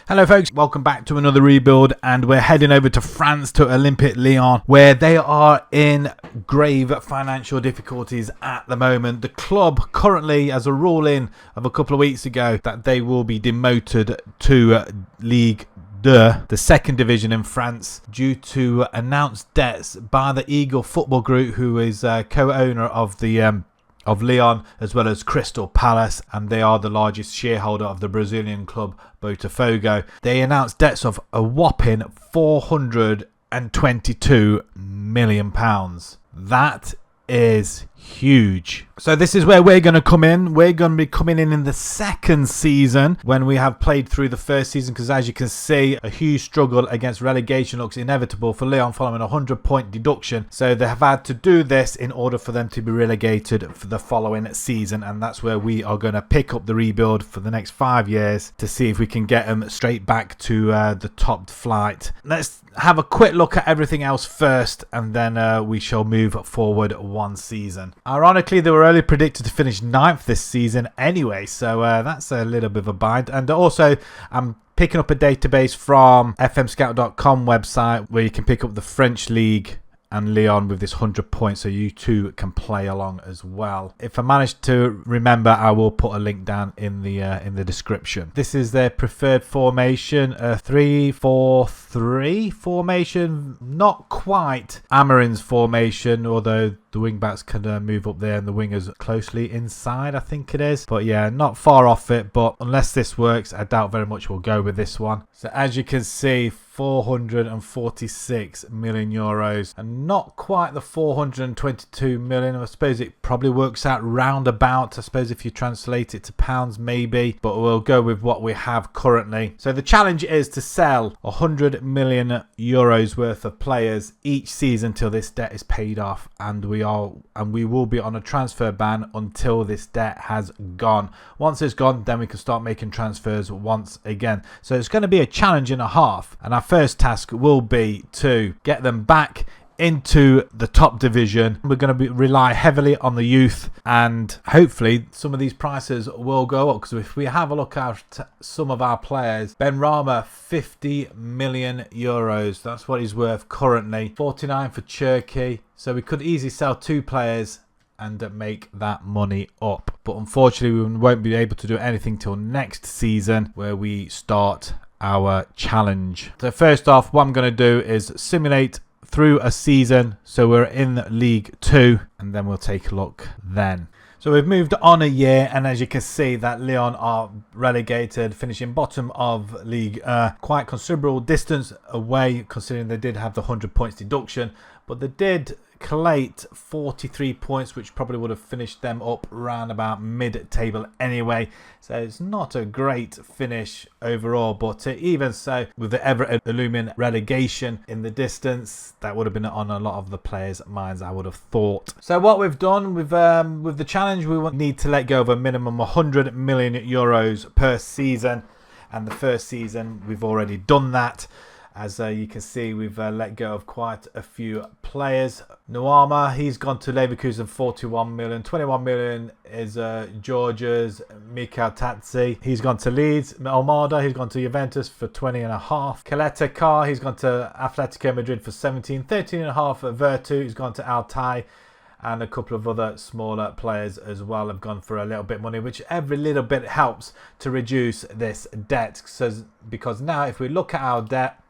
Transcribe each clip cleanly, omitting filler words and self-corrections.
Hello folks, welcome back to another rebuild, and we're heading over to France to Olympique Lyon, where they are in grave financial difficulties at the moment. The club currently has a ruling of a couple of weeks ago that they will be demoted to Ligue, the second division in France, due to announced debts by the Eagle Football Group, who is co-owner of the of Lyon, as well as Crystal Palace, and they are the largest shareholder of the Brazilian club Botafogo. They announced debts of a whopping £422 million. That is huge. So this is where we're going to come in. We're going to be coming in the second season when we have played through the first season, because as you can see, a huge struggle against relegation looks inevitable for Lyon following a 100-point deduction. So they have had to do this in order for them to be relegated for the following season, and that's where we are going to pick up the rebuild for the next 5 years to see if we can get them straight back to the top flight. Let's have a quick look at everything else first, and then we shall move forward one season. Ironically, they were only predicted to finish 9th this season anyway, so that's a little bit of a bind. And also, I'm picking up a database from fmscout.com website where you can pick up the French League and Lyon with this 100 points, so you too can play along as well. If I manage to remember, I will put a link down in the description. This is their preferred formation, a 3-4-3 formation, not quite Amarin's formation, although the wing backs can move up there and the wingers closely inside, I think it is. But yeah, not far off it, but unless this works, I doubt very much we'll go with this one. So as you can see, 446 million euros, and not quite the 422 million. I suppose it probably works out roundabout. I suppose if you translate it to pounds, maybe, but we'll go with what we have currently. So the challenge is to sell 100 million euros worth of players each season till this debt is paid off, and we will be on a transfer ban until this debt has gone. Once it's gone, then we can start making transfers once again. So it's going to be a challenge and a half, and our first task will be to get them back into the top division. We're going to rely heavily on the youth, and hopefully some of these prices will go up, because if we have a look at some of our players, Ben Rama, 50 million euros, that's what he's worth currently. 49 for Turkey, so we could easily sell 2 players and make that money up, but unfortunately we won't be able to do anything till next season, where we start our challenge. So first off, what I'm going to do is simulate through a season, so we're in League 2, and then we'll take a look then. So we've moved on a year, and as you can see that Lyon are relegated, finishing bottom of Ligue, quite considerable distance away, considering they did have the 100 points deduction, but they did collate 43 points, which probably would have finished them up round about mid-table anyway. So it's not a great finish overall, but even so, with the ever-looming relegation in the distance, that would have been on a lot of the players' minds, I would have thought. So what we've done with the challenge, we need to let go of a minimum 100 million euros per season, and the first season we've already done that. As you can see, we've let go of quite a few players. Nuama, he's gone to Leverkusen, 41 million. 21 million is Georgia's Mikael Tatsi. He's gone to Leeds. Almada, he's gone to Juventus for 20.5. Kaleta Kar, he's gone to Atletico Madrid for 17. 13.5 at Virtu, he's gone to Altai. And a couple of other smaller players as well have gone for a little bit of money, which every little bit helps to reduce this debt. Because now if we look at our debt,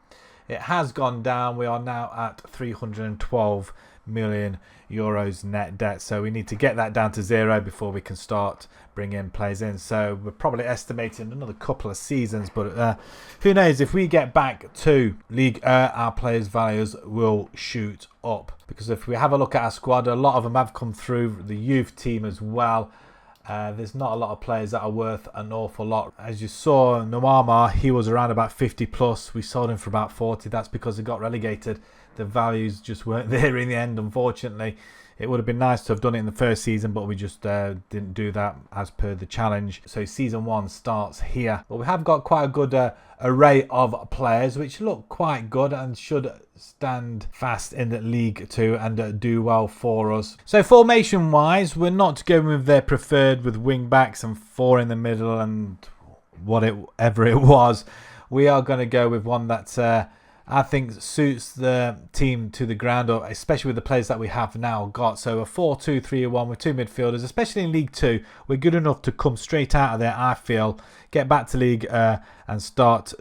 it has gone down. We are now at 312 million euros net debt. So we need to get that down to 0 before we can start bringing players in. So we're probably estimating another couple of seasons. But who knows, if we get back to Ligue 1, our players' values will shoot up. Because if we have a look at our squad, a lot of them have come through the youth team as well. There's not a lot of players that are worth an awful lot. As you saw, Nuama, he was around about 50 plus. We sold him for about 40. That's because he got relegated. The values just weren't there in the end, unfortunately. It would have been nice to have done it in the first season, but we just didn't do that as per the challenge. So season 1 starts here. But we have got quite a good array of players, which look quite good and should stand fast in the League 2 and do well for us. So formation wise, we're not going with their preferred with wing backs and 4 in the middle and whatever it was. we are going to go with one that I think suits the team to the ground, or especially with the players that we have now got. So a 4-2-3-1 with 2 midfielders, especially in League 2. We're good enough to come straight out of there, I feel, get back to Ligue and start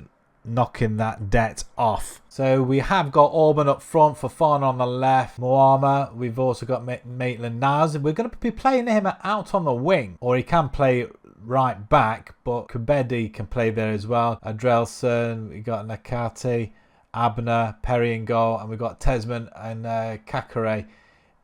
knocking that debt off. So we have got Auburn up front, Fofana on the left, Moama. We've also got Maitland-Niles. We're going to be playing him out on the wing, or he can play right back, but Kubedi can play there as well. Adrelson, we got Nakate, Abner, Perry in goal, and we've got Tesman and Kakare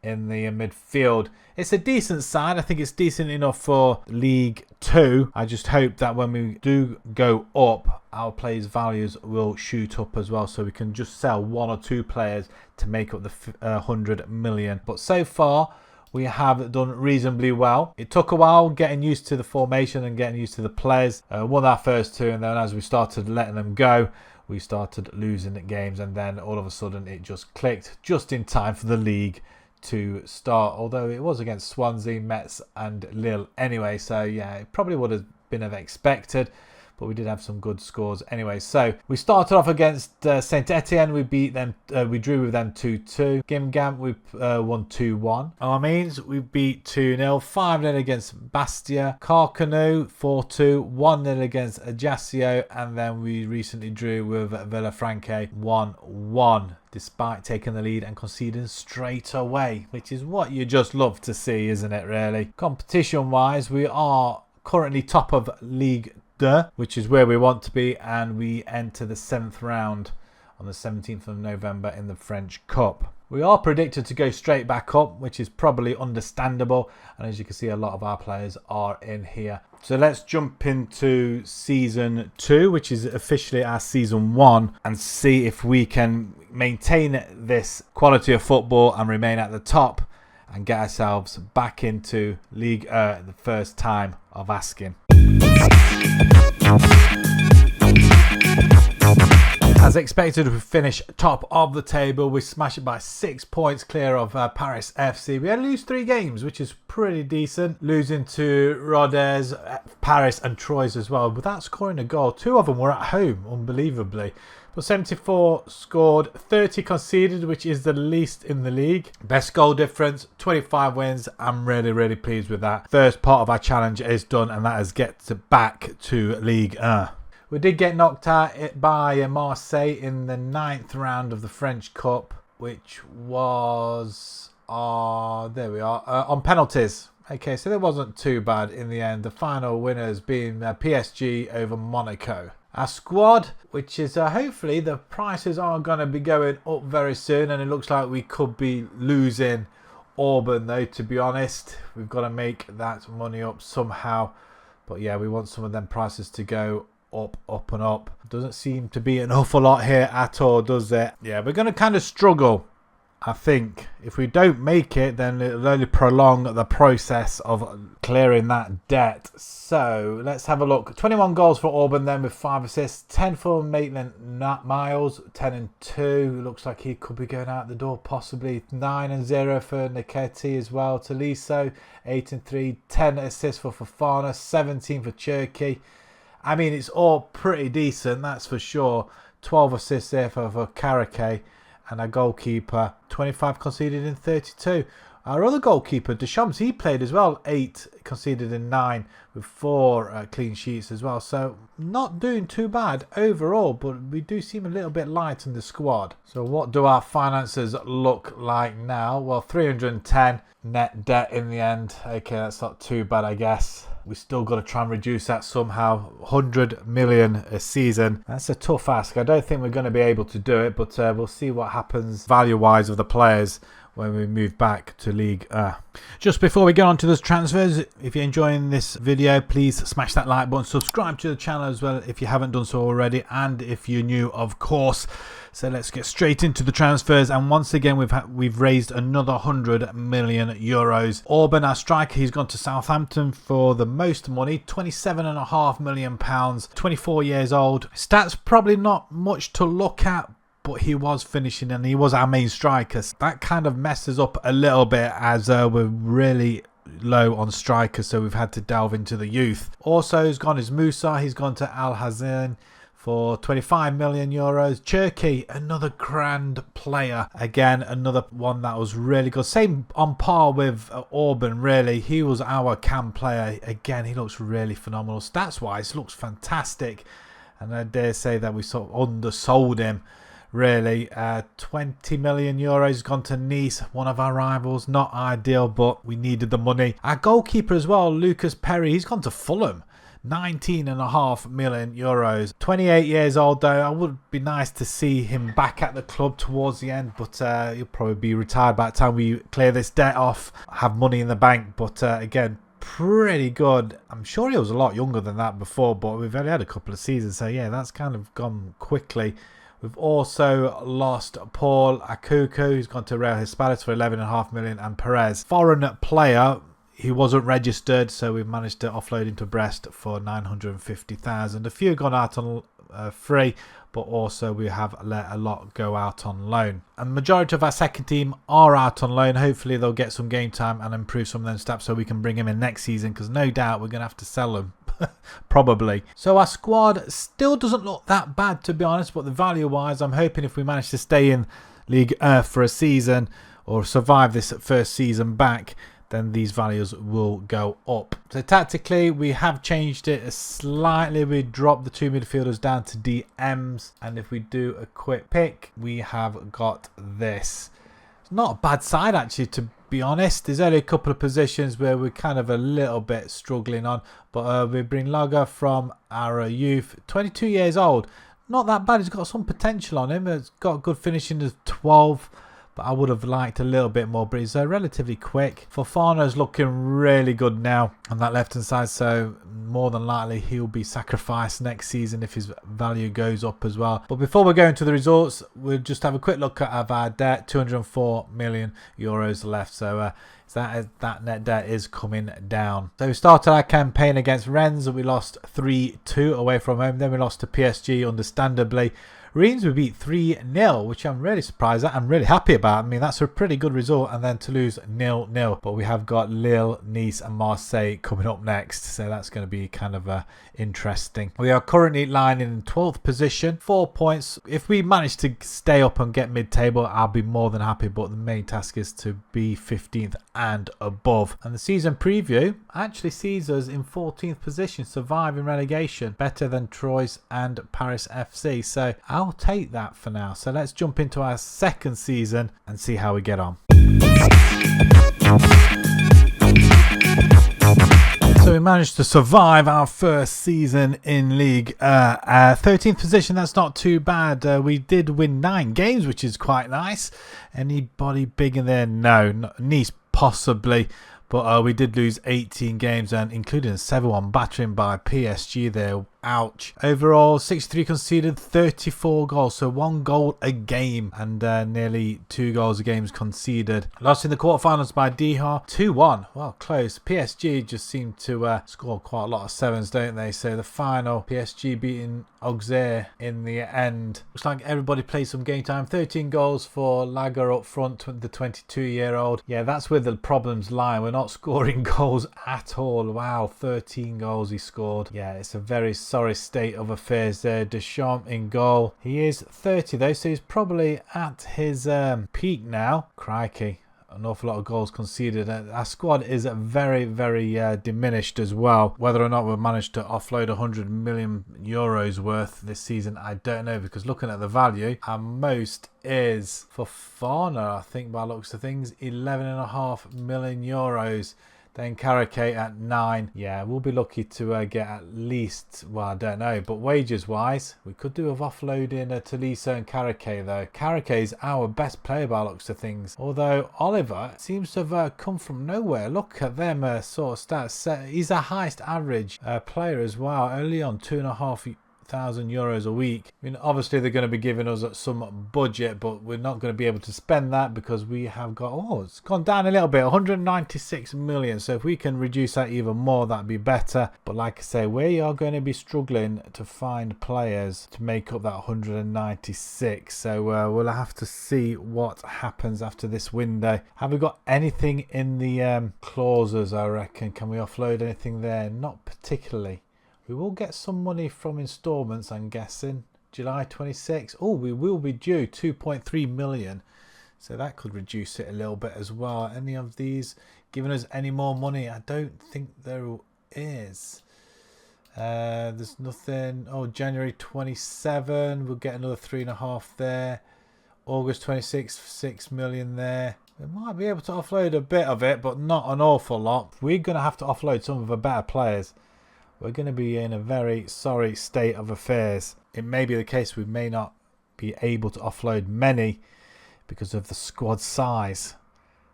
in the midfield. It's a decent side. I think it's decent enough for League 2. I just hope that when we do go up, our players' values will shoot up as well, so we can just sell 1 or 2 players to make up the 100 million. But so far, we have done reasonably well. It took a while getting used to the formation and getting used to the players. Won our first 2, and then as we started letting them go, we started losing the games, and then all of a sudden it just clicked just in time for the league to start, although it was against Swansea, Metz and Lille anyway, so yeah, it probably would have been expected, but we did have some good scores anyway. So we started off against Saint Etienne. We beat them, we drew with them 2-2. Gimgam, we won 2-1. Amiens, we beat 2-0. 5-0 against Bastia. Carcano, 4-2. 1-0 against Ajaccio, and then we recently drew with Villafranca 1-1. Despite taking the lead and conceding straight away, which is what you just love to see, isn't it, really? Competition-wise, we are currently top of Ligue 2, which is where we want to be, and we enter the 7th round on the 17th of November in the French Cup. We are predicted to go straight back up, which is probably understandable, and as you can see, a lot of our players are in here. So let's jump into Season 2, which is officially our Season 1, and see if we can maintain this quality of football and remain at the top and get ourselves back into Ligue 1 the first time of asking. As expected, we finished top of the table. We smashed it by 6 points clear of Paris FC. We had to lose 3 games, which is pretty decent. Losing to Rodez, Paris and Troyes as well, without scoring a goal. 2 of them were at home, unbelievably. But 74 scored, 30 conceded, which is the least in the league. Best goal difference, 25 wins. I'm really, really pleased with that. First part of our challenge is done, and that is get back to Ligue 1. We did get knocked out by Marseille in the 9th round of the French Cup, which was, there we are, on penalties. Okay, so that wasn't too bad in the end. The final winners being PSG over Monaco. Our squad, which is hopefully the prices are going to be going up very soon, and it looks like we could be losing Auburn though, to be honest. We've got to make that money up somehow. But yeah, we want some of them prices to go up, up and up. Doesn't seem to be an awful lot here at all, does it? Yeah, we're going to kind of struggle. I think if we don't make it, then it'll only prolong the process of clearing that debt. So let's have a look. 21 goals for Auburn then with 5 assists. 10 for Maitland-Niles, 10 and 2. Looks like he could be going out the door possibly. 9 and 0 for Naketi as well. Tolisso, 8 and 3. 10 assists for Fofana, 17 for Cherki. I mean, it's all pretty decent, that's for sure. 12 assists there for Karake. And our goalkeeper, 25 conceded in 32. Our other goalkeeper, Deschamps, he played as well. 8 conceded in 9 with 4 clean sheets as well. So not doing too bad overall, but we do seem a little bit light in the squad. So what do our finances look like now? Well, 310 net debt in the end. Okay, that's not too bad, I guess. We still got to try and reduce that somehow. 100 million a season. That's a tough ask. I don't think we're going to be able to do it, but we'll see what happens value-wise of the players when we move back to Ligue 1. Just before we get on to those transfers, if you're enjoying this video, please smash that like button. Subscribe to the channel as well if you haven't done so already, and if you're new, of course. So let's get straight into the transfers, and once again we've raised another 100 million euros. Auburn, our striker, he's gone to Southampton for the most money, 27.5 million pounds, 24 years old. Stats probably not much to look at, but he was finishing and he was our main striker. That kind of messes up a little bit as we're really low on strikers, so we've had to delve into the youth. Also has gone is Musa, he's gone to Al Hazan for 25 million euros. Cherky, another grand player. Again, another one that was really good. Same on par with Orban, really. He was our cam player. Again, he looks really phenomenal. Stats-wise, looks fantastic. And I dare say that we sort of undersold him. Really, 20 million euros gone to Nice, one of our rivals. Not ideal, but we needed the money. Our goalkeeper as well, Lucas Perry, he's gone to Fulham. 19.5 million euros. 28 years old though. It would be nice to see him back at the club towards the end, but he'll probably be retired by the time we clear this debt off, have money in the bank. But again, pretty good. I'm sure he was a lot younger than that before, but we've only had a couple of seasons, so yeah, that's kind of gone quickly. We've also lost Paul Akuku, who's gone to Real Hispalis for 11.5 million, and Perez, foreign player. He wasn't registered, so we managed to offload him to Brest for 950,000. A few gone out on free, but also we have let a lot go out on loan. And majority of our second team are out on loan. Hopefully they'll get some game time and improve some of them stats so we can bring him in next season, because no doubt we're going to have to sell them. Probably. So our squad still doesn't look that bad, to be honest, but the value wise, I'm hoping if we manage to stay in Ligue 1 for a season or survive this first season back, then these values will go up. So tactically, we have changed it slightly. We dropped the two midfielders down to DMs, and if we do a quick pick, we have got this. It's not a bad side actually, to be honest. There's only a couple of positions where we're kind of a little bit struggling on, but we bring Ligue from our youth, 22 years old. Not that bad. He's got some potential on him. It's got good finishing as 12, but I would have liked a little bit more, but he's relatively quick. Fofana's looking really good now on that left hand side, so more than likely he'll be sacrificed next season if his value goes up as well. But before we go into the results, we'll just have a quick look at our debt. 204 million euros left, so that net debt is coming down. So we started our campaign against Rennes, we lost 3-2 away from home. Then we lost to PSG, understandably. Reims we beat 3-0, which I'm really surprised at. I'm really happy about. I mean, that's a pretty good result. And then Toulouse 0-0. But we have got Lille, Nice and Marseille coming up next. So that's going to be kind of interesting. We are currently lying in 12th position, 4 points. If we manage to stay up and get mid-table, I'll be more than happy. But the main task is to be 15th and above. And the season preview actually sees us in 14th position, surviving relegation. Better than Troyes and Paris FC. So I'll take that for now. So let's jump into our second season and see how we get on. So we managed to survive our first season in Ligue. 13th position, that's not too bad. We did win 9 games, which is quite nice. Anybody big in there? No, Nice possibly. But we did lose 18 games, and including a 7-1 battering by PSG there. Ouch. Overall, 63 conceded, 34 goals. So 1 goal a game and nearly 2 goals a game conceded. Lost in the quarterfinals by Dijon, 2-1. Well, close. PSG just seem to score quite a lot of 7s, don't they? So the final, PSG beating Auxerre in the end. Looks like everybody played some game time. 13 goals for Ligue up front, the 22-year-old. Yeah, that's where the problems lie. We're not scoring goals at all. Wow, 13 goals he scored. Yeah, it's a very sorry state of affairs there. Deschamps in goal. He is 30 though, so he's probably at his peak now. Crikey, an awful lot of goals conceded. Our squad is very, very diminished as well. Whether or not we've managed to offload 100 million euros worth this season, I don't know, because looking at the value, our most is Fofana, I think, by looks of things, 11.5 million euros. Then Carriquet at 9. Yeah, we'll be lucky to get at least, well, I don't know, but wages wise, we could do with offloading Tolisso and Carriquet though. Carriquet is our best player by looks of things. Although Oliver seems to have come from nowhere. Look at them sort of stats. He's a highest average player as well. Only on 2,500 euros a week. I mean, obviously they're going to be giving us some budget, but we're not going to be able to spend that because we have got, it's gone down a little bit, 196 million. So if we can reduce that even more, that'd be better. But like I say, we are going to be struggling to find players to make up that 196. So we'll have to see what happens after this window. Have we got anything in the clauses, I reckon? Can we offload anything there? Not particularly. We will get some money from installments, I'm guessing. July 26. Oh, we will be due 2.3 million. So that could reduce it a little bit as well. Any of these giving us any more money? I don't think there is. There's nothing. Oh, January 27. We'll get another 3.5 there. August 26, 6 million there. We might be able to offload a bit of it, but not an awful lot. We're going to have to offload some of the better players. We're going to be in a very sorry state of affairs. It may be the case we may not be able to offload many because of the squad size.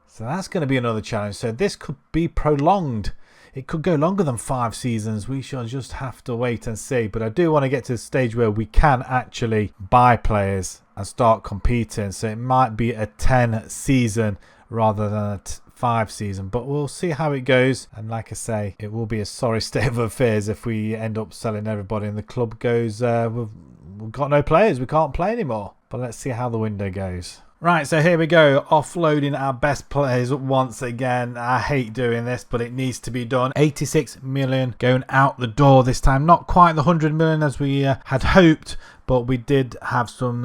So that's going to be another challenge. So this could be prolonged. It could go longer than 5 seasons. We shall just have to wait and see. But I do want to get to the stage where we can actually buy players and start competing. So it might be a 10 season rather than a 5 season, but we'll see how it goes. And like I say, it will be a sorry state of affairs if we end up selling everybody and the club goes, we've got no players, we can't play anymore. But let's see how the window goes. Right, so here we go, offloading our best players once again. I hate doing this, but it needs to be done. 86 million going out the door this time. Not quite the 100 million as we had hoped, but we did have some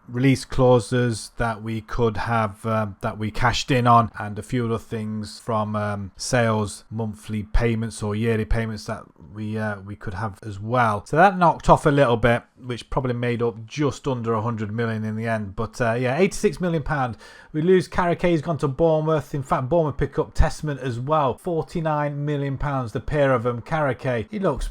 release clauses that we could have, that we cashed in on, and a few other things from sales, monthly payments or yearly payments that we could have as well. So that knocked off a little bit, which probably made up just under 100 million in the end. But yeah, 86 million pound. We lose Carrick, he's gone to Bournemouth. In fact, Bournemouth pick up Testament as well. 49 million pounds, the pair of them. Carrick, he looks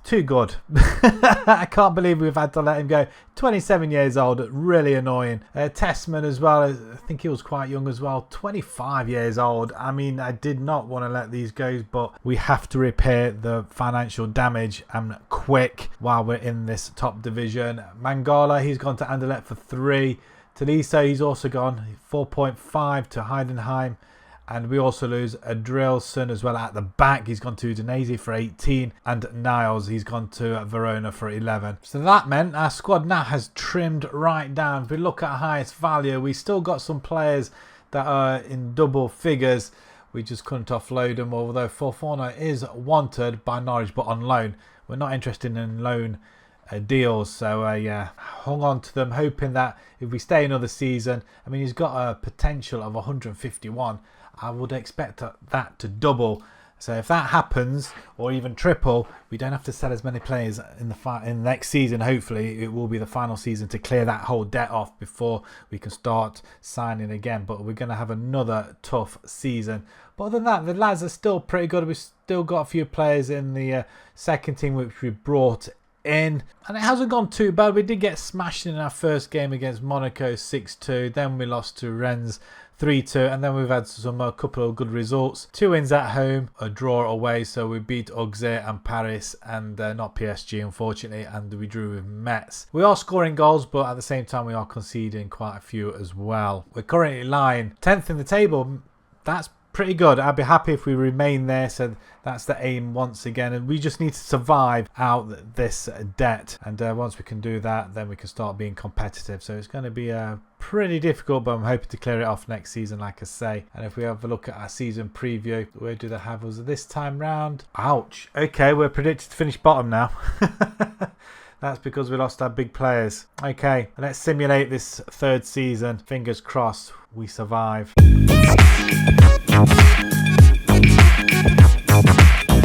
too good. I can't believe we've had to let him go. 27 years old, really annoying. Testament as well, I think he was quite young as well. 25 years old. I mean, I did not want to let these go, but we have to repair the financial damage and quick while we're in this top division. Mangala, he's gone to Anderlecht for 3. Taliso, he's also gone 4.5 to Heidenheim. And we also lose Adrielson as well at the back. He's gone to Udinese for 18. And Niles, he's gone to Verona for 11. So that meant our squad now has trimmed right down. If we look at our highest value, we still got some players that are in double figures. We just couldn't offload them, although Fofana is wanted by Norwich, but on loan. We're not interested in loan deals, so yeah, hung on to them, hoping that if we stay another season, I mean, he's got a potential of 151. I would expect that to double. So if that happens, or even triple, we don't have to sell as many players in the next season. Hopefully, it will be the final season to clear that whole debt off before we can start signing again. But we're going to have another tough season. But other than that, the lads are still pretty good. We've still got a few players in the second team which we brought in, and it hasn't gone too bad. We did get smashed in our first game against Monaco 6-2. Then we lost to Rennes 3-2, and then we've had a couple of good results. 2 wins at home, a draw away. So we beat Auxerre and Paris, and not PSG unfortunately, and we drew with Metz. We are scoring goals, but at the same time we are conceding quite a few as well. We're currently lying 10th in the table. That's pretty good. I'd be happy if we remain there, so that's the aim once again, and we just need to survive out this debt, and once we can do that, then we can start being competitive. So it's going to be pretty difficult, but I'm hoping to clear it off next season, like I say. And if we have a look at our season preview, where do they have us this time round? Ouch. Okay, we're predicted to finish bottom now. That's because we lost our big players. Okay, let's simulate this third season. Fingers crossed we survive.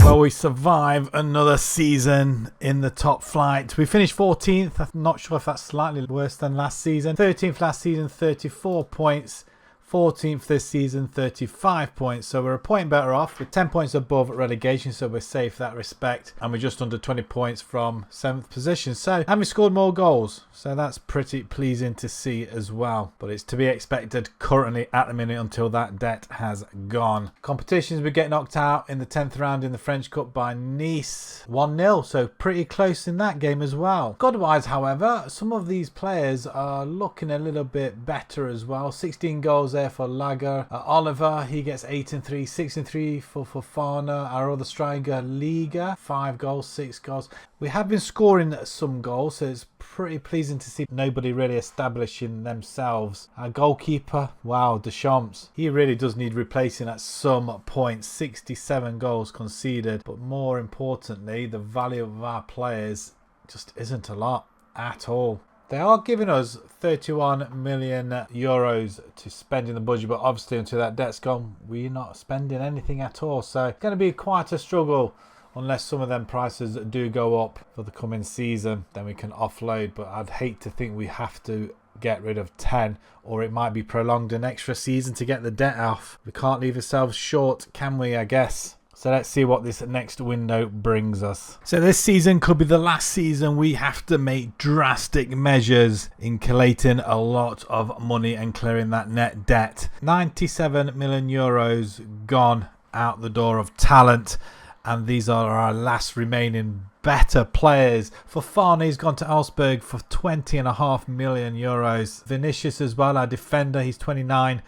Well, we survive another season in the top flight. We finished 14th. I'm not sure if that's slightly worse than last season. 13th last season, 34 points. 14th this season, 35 points. So we're a point better off. We're 10 points above relegation, so we're safe in that respect. And we're just under 20 points from 7th position. So, and we scored more goals. So that's pretty pleasing to see as well. But it's to be expected currently at the minute until that debt has gone. Competitions, we get knocked out in the 10th round in the French Cup by Nice. 1-0, so pretty close in that game as well. God-wise, however, some of these players are looking a little bit better as well. 16 goals there for Ligue. Oliver, he gets 8 and 3, 6 and 3 for Fofana. Our other striker, Ligue, 5 goals, 6 goals. We have been scoring some goals, so it's pretty pleasing to see nobody really establishing themselves. Our goalkeeper, wow, Deschamps, he really does need replacing at some point. 67 goals conceded, but more importantly, the value of our players just isn't a lot at all. They are giving us 31 million euros to spend in the budget, but obviously until that debt's gone, we're not spending anything at all. So it's going to be quite a struggle unless some of them prices do go up for the coming season. Then we can offload, but I'd hate to think we have to get rid of 10, or it might be prolonged an extra season to get the debt off. We can't leave ourselves short, can we, I guess? So let's see what this next window brings us. So this season could be the last season we have to make drastic measures in collating a lot of money and clearing that net debt. 97 million euros gone out the door of talent, and these are our last remaining better players. Fofana's gone to Augsburg for 20.5 million euros. Vinicius as well, our defender, he's 29.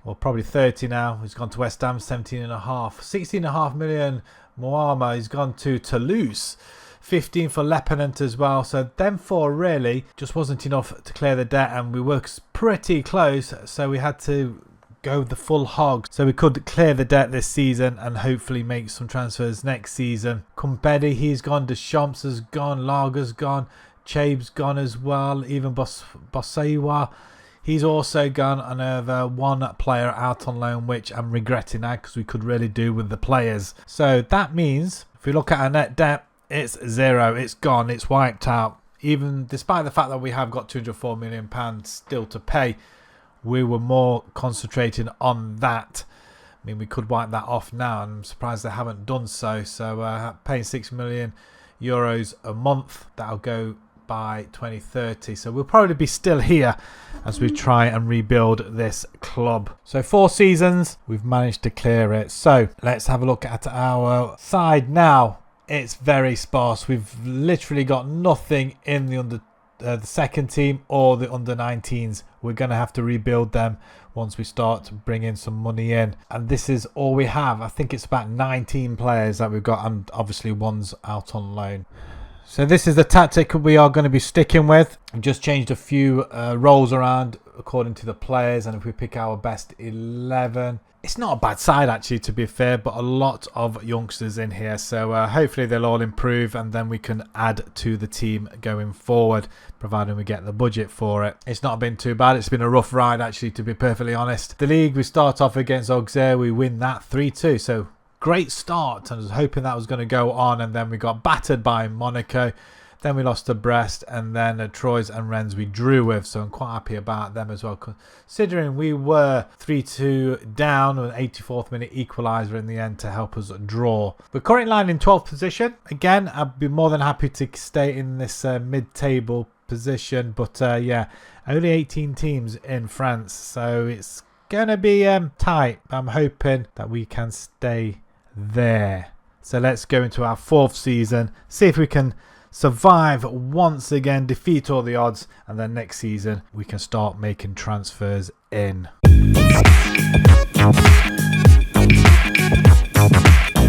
Well, probably 30 now. He's gone to West Ham, 17.5. 16.5 million. Moama, he's gone to Toulouse. 15 for Lepenant as well. So them four really just wasn't enough to clear the debt, and we were pretty close. So we had to go the full hog so we could clear the debt this season and hopefully make some transfers next season. Kumbedi, he's gone. Deschamps has gone. Lager's gone. Chabe's gone as well. Even Bosaiwa, he's also gone. Another one player out on loan, which I'm regretting now because we could really do with the players. So that means if we look at our net debt, it's zero. It's gone. It's wiped out. Even despite the fact that we have got £204 million still to pay, we were more concentrating on that. I mean, we could wipe that off now, and I'm surprised they haven't done so. So paying €6 million a month, that'll go by 2030. So we'll probably be still here as we try and rebuild this club. So 4 seasons, we've managed to clear it. So let's have a look at our side now. It's very sparse. We've literally got nothing in the second team or the under 19s. We're going to have to rebuild them once we start to bring in some money in, and this is all we have. I think it's about 19 players that we've got, and obviously one's out on loan. So this is the tactic we are going to be sticking with. We've just changed a few roles around according to the players, and if we pick our best 11, it's not a bad side actually, to be fair, but a lot of youngsters in here. So hopefully they'll all improve, and then we can add to the team going forward, providing we get the budget for it. It's not been too bad. It's been a rough ride actually, to be perfectly honest. The league, we start off against Auxerre. We win that 3-2. So great start. I was hoping that was going to go on, and then we got battered by Monaco. Then we lost to Brest, and then Troyes and Rennes we drew with. So I'm quite happy about them as well, considering we were 3-2 down with an 84th minute equaliser in the end to help us draw. We're currently lying in 12th position. Again, I'd be more than happy to stay in this mid-table position. But yeah, only 18 teams in France. So it's going to be tight. I'm hoping that we can stay there. So let's go into our 4th season. See if we can survive once again, defeat all the odds, and then next season we can start making transfers in.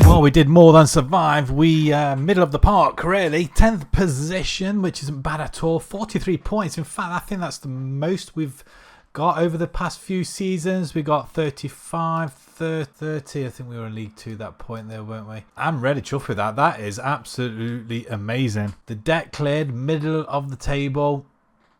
Well, we did more than survive. We middle of the park really. 10th position, which isn't bad at all. 43 points. In fact, I think that's the most we've got over the past few seasons. We got 35, 30. I think we were in League 2 at that point there, weren't we? I'm really chuffed with that. That is absolutely amazing. The debt cleared, middle of the table,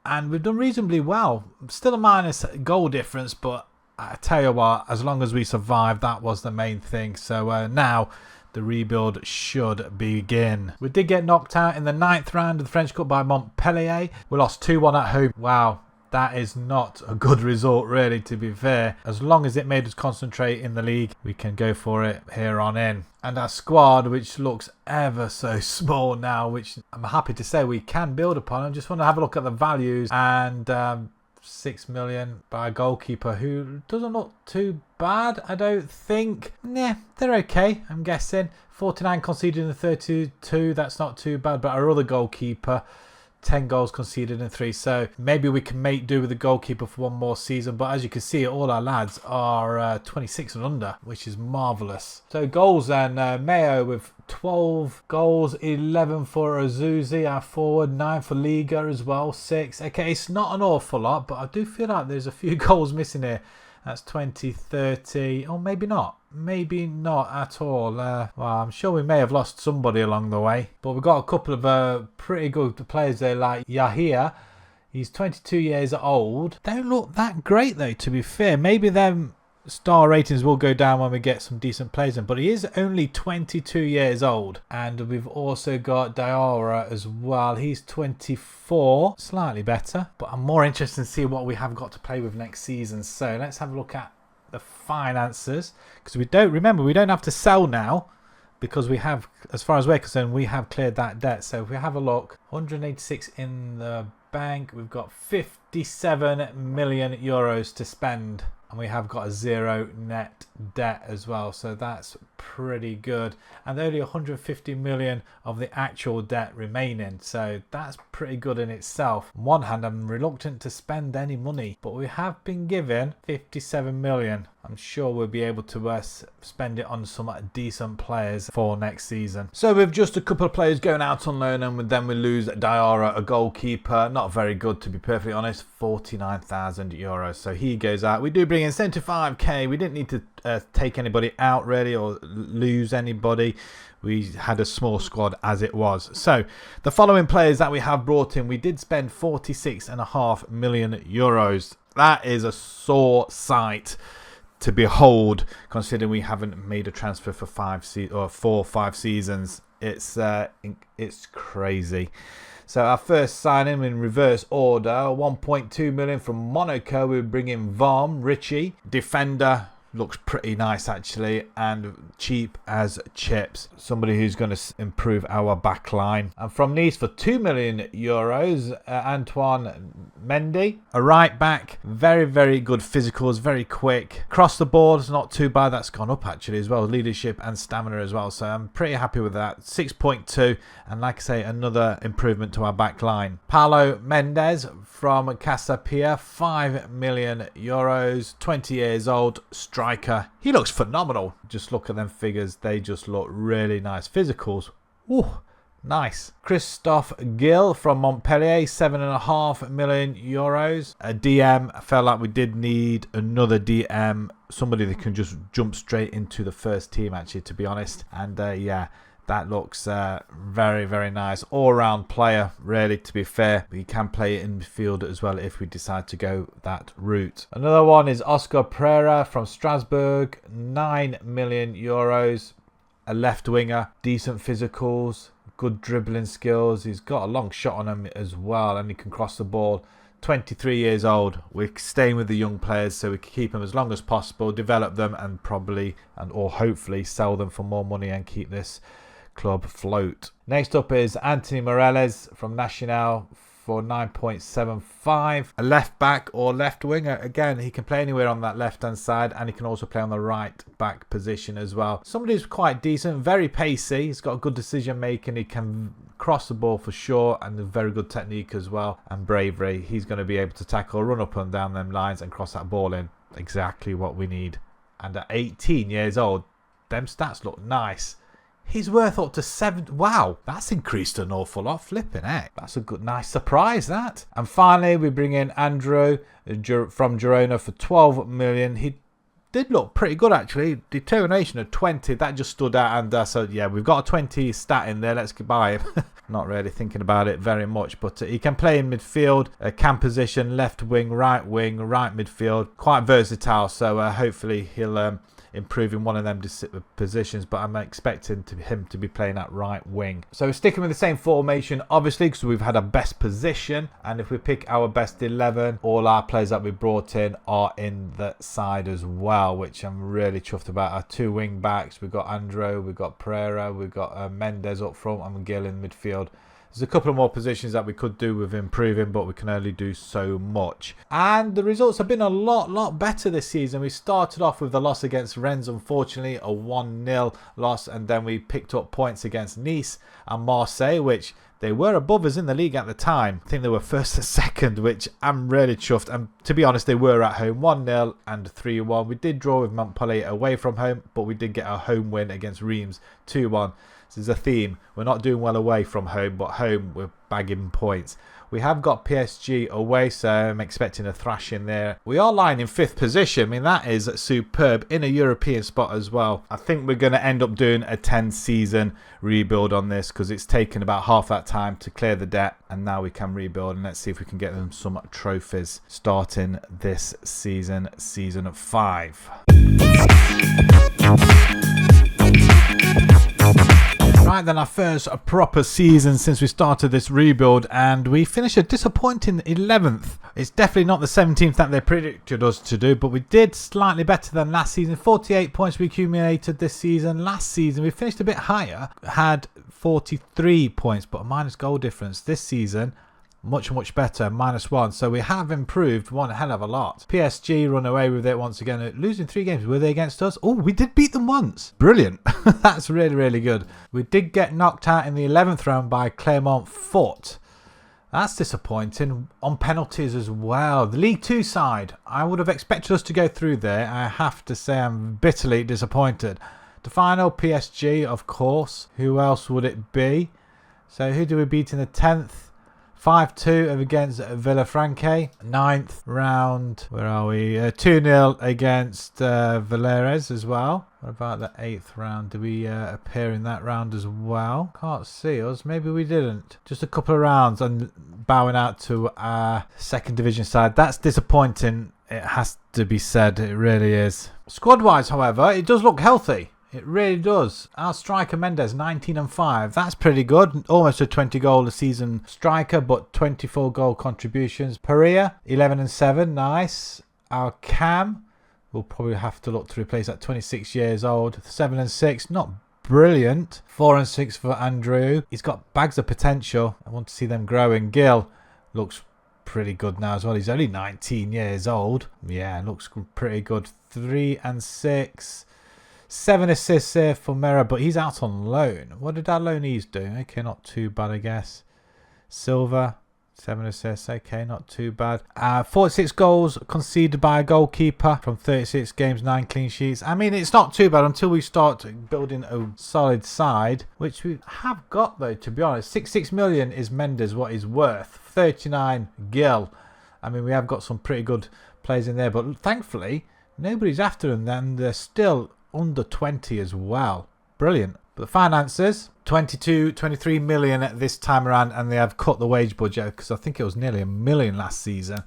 and we've done reasonably well. Still a minus goal difference, but I tell you what, as long as we survived, that was the main thing. So now the rebuild should begin. We did get knocked out in the 9th round of the French Cup by Montpellier. We lost 2-1 at home. Wow. That is not a good result, really, to be fair. As long as it made us concentrate in the league, we can go for it here on in. And our squad, which looks ever so small now, which I'm happy to say we can build upon. I just want to have a look at the values. And 6 million by a goalkeeper who doesn't look too bad, I don't think. Nah, they're okay, I'm guessing. 49 conceded in the 32. That's not too bad. But our other goalkeeper, 10 goals conceded in 3. So maybe we can make do with the goalkeeper for one more season. But as you can see, all our lads are 26 and under, which is marvellous. So goals then, Mayo with 12 goals, 11 for Azuzi, our forward, 9 for Ligue as well, 6. Okay, it's not an awful lot, but I do feel like there's a few goals missing here. That's 20, 30, or maybe not. Maybe not at all. Well, I'm sure we may have lost somebody along the way. But we've got a couple of pretty good players there, like Yahia. He's 22 years old. Don't look that great, though, to be fair. Maybe them star ratings will go down when we get some decent players in. But he is only 22 years old. And we've also got Diarra as well. He's 24. Slightly better. But I'm more interested in seeing what we have got to play with next season. So let's have a look at the finances, because we don't have to sell now, because we have, as far as we're concerned, we have cleared that debt. So if we have a look, 186 in the bank, we've got 57 million euros to spend, and we have got a 0 net debt as well, so that's pretty good. And only 150 million of the actual debt remaining, so that's pretty good in itself. On one hand, I'm reluctant to spend any money, but we have been given 57 million. I'm sure we'll be able to spend it on some decent players for next season. So with just a couple of players going out on loan, and then we lose Diarra, a goalkeeper, not very good to be perfectly honest, 49,000 euros. So he goes out. We do bring in 75k. We didn't need to take anybody out really, or lose anybody. We had a small squad as it was. So the following players that we have brought in, we did spend 46.5 million euros. That is a sore sight to behold, considering we haven't made a transfer for 4 or 5 seasons. It's crazy. So our first signing in reverse order, 1.2 million from Monaco. We bring in Vom, Richie, defender. Looks pretty nice actually, and cheap as chips. Somebody who's going to improve our back line. And from Nice for 2 million euros, Antoine Mendy, a right back. Very, very good physicals, very quick. Across the board, it's not too bad. That's gone up actually as well. Leadership and stamina as well. So I'm pretty happy with that. 6.2, and like I say, another improvement to our back line. Paulo Mendes from Casapia, 5 million euros, 20 years old, striker. He looks phenomenal. Just look at them figures. They just look really nice. Physicals. Ooh, nice. Christophe Gill from Montpellier, 7.5 million euros. A DM. I felt like we did need another DM. Somebody that can just jump straight into the first team, actually, to be honest. And yeah, that looks very, very nice. All-round player, really, to be fair. We can play it in midfield as well if we decide to go that route. Another one is Oscar Pereira from Strasbourg, 9 million euros. A left winger, decent physicals, good dribbling skills. He's got a long shot on him as well, and he can cross the ball. 23 years old. We're staying with the young players so we can keep them as long as possible, develop them, and or hopefully sell them for more money and keep this club afloat. Next up is Anthony Morales from Nacional for 9.75. A left back or left winger. Again, he can play anywhere on that left hand side, and he can also play on the right back position as well. Somebody who's quite decent, very pacey. He's got good decision making. He can cross the ball for sure, and a very good technique as well, and bravery. He's going to be able to tackle, run up and down them lines and cross that ball in. Exactly what we need. And at 18 years old, them stats look nice. He's worth up to 7. Wow, that's increased an awful lot. Flipping heck. That's a good, nice surprise, that. And finally, we bring in Andrew from Girona for 12 million. He did look pretty good, actually. Determination of 20. That just stood out. And so, yeah, we've got a 20 stat in there. Let's buy him. Not really thinking about it very much. But he can play in midfield, cam position, left wing, right midfield. Quite versatile. So hopefully he'll improve in one of them positions, but I'm expecting him to be playing at right wing. So sticking with the same formation, obviously, because we've had a best position, and if we pick our best 11, all our players that we brought in are in the side as well, which I'm really chuffed about. Our 2 wing backs, we've got Andro, we've got Pereira, we've got Mendes up front, and Gill in midfield. There's a couple of more positions that we could do with improving, but we can only do so much. And the results have been a lot better this season. We started off with the loss against Rennes, unfortunately, a 1-0 loss, and then we picked up points against Nice and Marseille, which They were above us in the league at the time. I think they were first and second, which I'm really chuffed. And to be honest, they were at home 1-0 and 3-1. We did draw with Montpellier away from home, but we did get our home win against Reims 2-1. So there's a theme. We're not doing well away from home, but home we're bagging points. We have got PSG away, so I'm expecting a thrashing there. We are lying in 5th position. I mean, that is superb in a European spot as well. I think we're going to end up doing a 10-season rebuild on this because it's taken about half that time to clear the debt, and now we can rebuild, and let's see if we can get them some trophies starting this season, season 5. Right then, our first proper season since we started this rebuild, and we finished a disappointing 11th. It's definitely not the 17th that they predicted us to do, but we did slightly better than last season. 48 points we accumulated this season. Last season we finished a bit higher, had 43 points, but a minus goal difference. This season, much better, -1. So we have improved one hell of a lot. PSG run away with it once again, losing 3 games. Were they against us? Oh, we did beat them once. Brilliant. That's really good. We did get knocked out in the 11th round by Clermont Foot. That's disappointing. On penalties as well. The League 2 side, I would have expected us to go through there. I have to say I'm bitterly disappointed. The final, PSG, of course. Who else would it be? So who do we beat in the 10th? 5-2 against Villafranca. 9th round, where are we? 2-0 against Valeres as well. What about the 8th round? Did we appear in that round as well? Can't see us. Maybe we didn't. Just a couple of rounds and bowing out to our 2nd division side. That's disappointing. It has to be said. It really is. Squad-wise, however, it does look healthy. It really does. Our striker Mendes, 19 and 5. That's pretty good. Almost a 20 goal a season striker, but 24 goal contributions. Pereira, 11 and 7. Nice. Our Cam, we'll probably have to look to replace that. 26 years old. 7 and 6. Not brilliant. 4 and 6 for Andrew. He's got bags of potential. I want to see them growing. Gil looks pretty good now as well. He's only 19 years old. Yeah, looks pretty good. 3 and 6. 7 assists here for Mera, but he's out on loan. What did our loanees do? Okay, not too bad, I guess. Silva, 7 assists. Okay, not too bad. 46 goals conceded by a goalkeeper from 36 games, 9 clean sheets. I mean, it's not too bad until we start building a solid side, which we have got, though, to be honest. 66 million is Mendes what he's worth. 39 Gil. I mean, we have got some pretty good players in there, but thankfully, nobody's after them. Then they're still under 20 as well. Brilliant. But the finances, 23 million this time around, and they have cut the wage budget because I think it was nearly $1 million last season.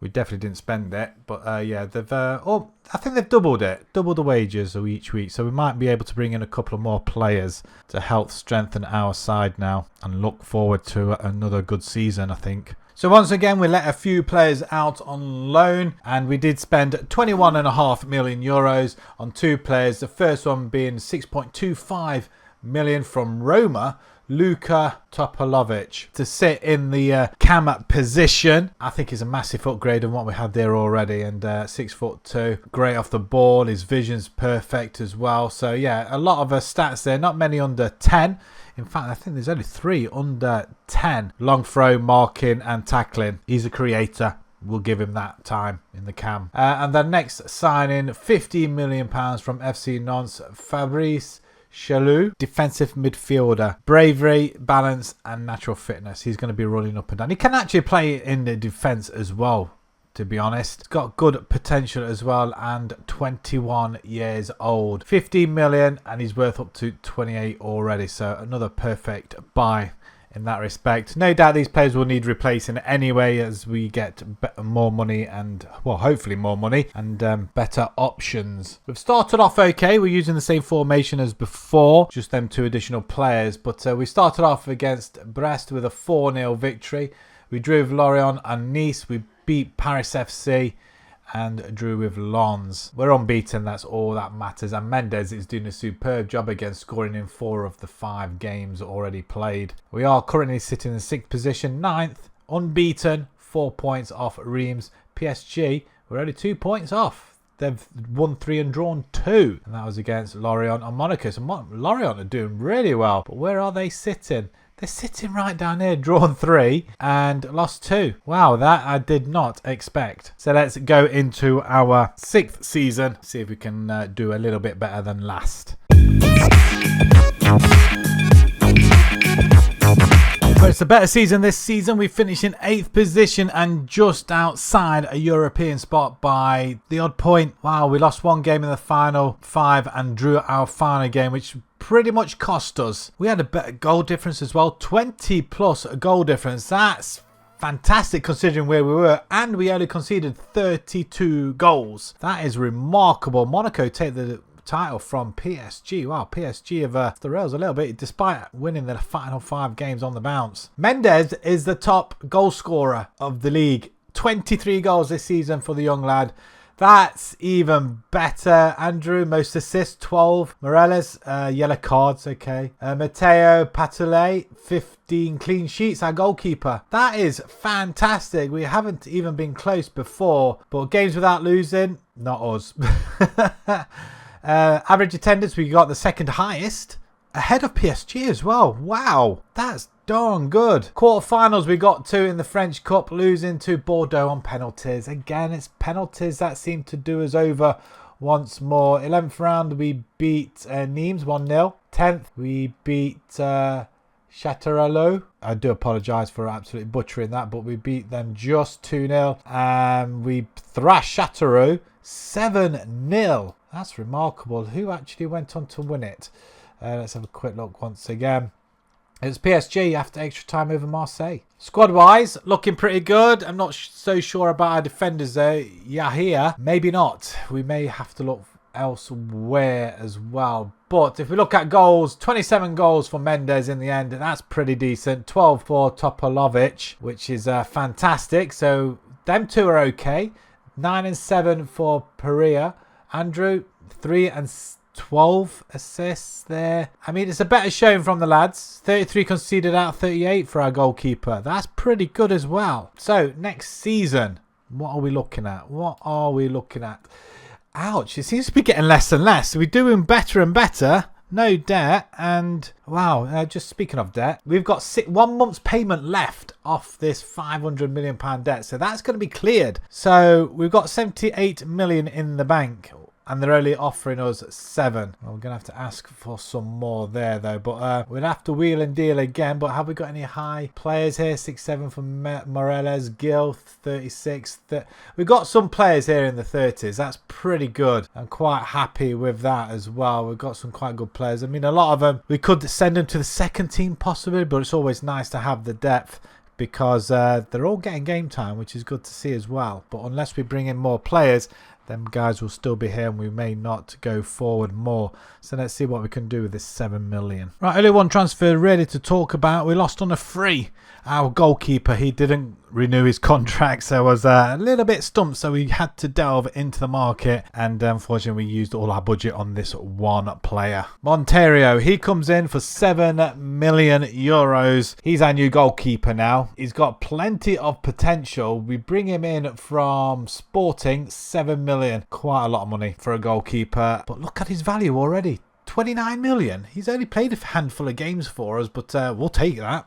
We definitely didn't spend it, but yeah, they've I think they've doubled the wages each week, so we might be able to bring in a couple of more players to help strengthen our side now and look forward to another good season, I think. So once again, we let a few players out on loan, and we did spend 21.5 million euros on 2 players. The first one being 6.25 million from Roma, Luka Topalovic, to sit in the cam position. I think is a massive upgrade on what we had there already, and 6'2", great off the ball. His vision's perfect as well. So yeah, a lot of stats there. Not many under 10. In fact, I think there's only 3 under 10. Long throw, marking and tackling. He's a creator. We'll give him that time in the cam. And the next signing, £50 million from FC Nantes, Fabrice Chalou, defensive midfielder. Bravery, balance and natural fitness. He's going to be running up and down. He can actually play in the defence as well, to be honest. He's got good potential as well, and 21 years old. 15 million, and he's worth up to 28 already. So another perfect buy in that respect. No doubt these players will need replacing anyway as we get more money and, well, hopefully more money and better options. We've started off okay. We're using the same formation as before, just them 2 additional players. But we started off against Brest with a 4-0 victory. We drew with Lorient and Nice. We beat Paris FC and drew with Lens. We're unbeaten, that's all that matters. And Mendes is doing a superb job again, scoring in 4 of the 5 games already played. We are currently sitting in 6th position, 9th, unbeaten, 4 points off Reims. PSG, we're only 2 points off. They've won 3 and drawn 2. And that was against Lorient and Monaco. So Lorient are doing really well. But where are they sitting? They're sitting right down here, drawn 3 and lost 2. Wow, that I did not expect. So let's go into our 6th season, see if we can do a little bit better than last. But it's a better season this season. We finished in 8th position and just outside a European spot by the odd point. Wow, we lost 1 game in the final 5 and drew our final game, which pretty much cost us. We had a better goal difference as well, 20 plus a goal difference. That's fantastic considering where we were, and we only conceded 32 goals. That is remarkable. Monaco take the title from PSG. Wow, PSG have the rails a little bit despite winning the final 5 games on the bounce. Mendes is the top goal scorer of the league. 23 goals this season for the young lad. That's even better. Andrew, most assists, 12. Morales, yellow cards, okay. Matteo Patulet, 15 clean sheets, our goalkeeper. That is fantastic. We haven't even been close before, but games without losing, not us. Average attendance, we got the 2nd highest, ahead of PSG as well. Wow, that's darn good. Quarterfinals we got to in the French Cup, losing to Bordeaux on penalties. Again, it's penalties that seem to do us over once more. 11th round we beat Nîmes 1-0. 10th we beat Châtellerault. I do apologise for absolutely butchering that, but we beat them just 2-0. And we thrashed Châtellerault 7-0. That's remarkable. Who actually went on to win it? Let's have a quick look once again. It's PSG after extra time over Marseille. Squad-wise, looking pretty good. I'm not so sure about our defenders though. Yahia, maybe not. We may have to look elsewhere as well. But if we look at goals, 27 goals for Mendes in the end. That's pretty decent. 12 for Topalovic, which is fantastic. So them two are okay. 9 and 7 for Perea. Andrew, 3 and 12 assists there. I mean, it's a better showing from the lads. 33 conceded out, 38 for our goalkeeper. That's pretty good as well. So, next season, what are we looking at? What are we looking at? Ouch, it seems to be getting less and less. We're doing better and better. No debt. And, wow, just speaking of debt, we've got 1 month's payment left off this £500 million debt. So, that's going to be cleared. So, we've got 78 million in the bank. And they're only offering us 7. Well, we're going to have to ask for some more there, though. But we'll have to wheel and deal again. But have we got any high players here? 6-7 for Morales. Gil, 36. We've got some players here in the 30s. That's pretty good. I'm quite happy with that as well. We've got some quite good players. I mean, a lot of them, we could send them to the second team possibly. But it's always nice to have the depth, because they're all getting game time, which is good to see as well. But unless we bring in more players, them guys will still be here and we may not go forward more. So let's see what we can do with this 7 million. Right, only one transfer really to talk about. We lost on a free. Our goalkeeper, he didn't renew his contract, so I was a little bit stumped. So we had to delve into the market, and unfortunately we used all our budget on this one player. Monteiro, he comes in for 7 million euros. He's our new goalkeeper now. He's got plenty of potential. We bring him in from Sporting, 7 million. Quite a lot of money for a goalkeeper, but look at his value already. 29 million. He's only played a handful of games for us, but we'll take that.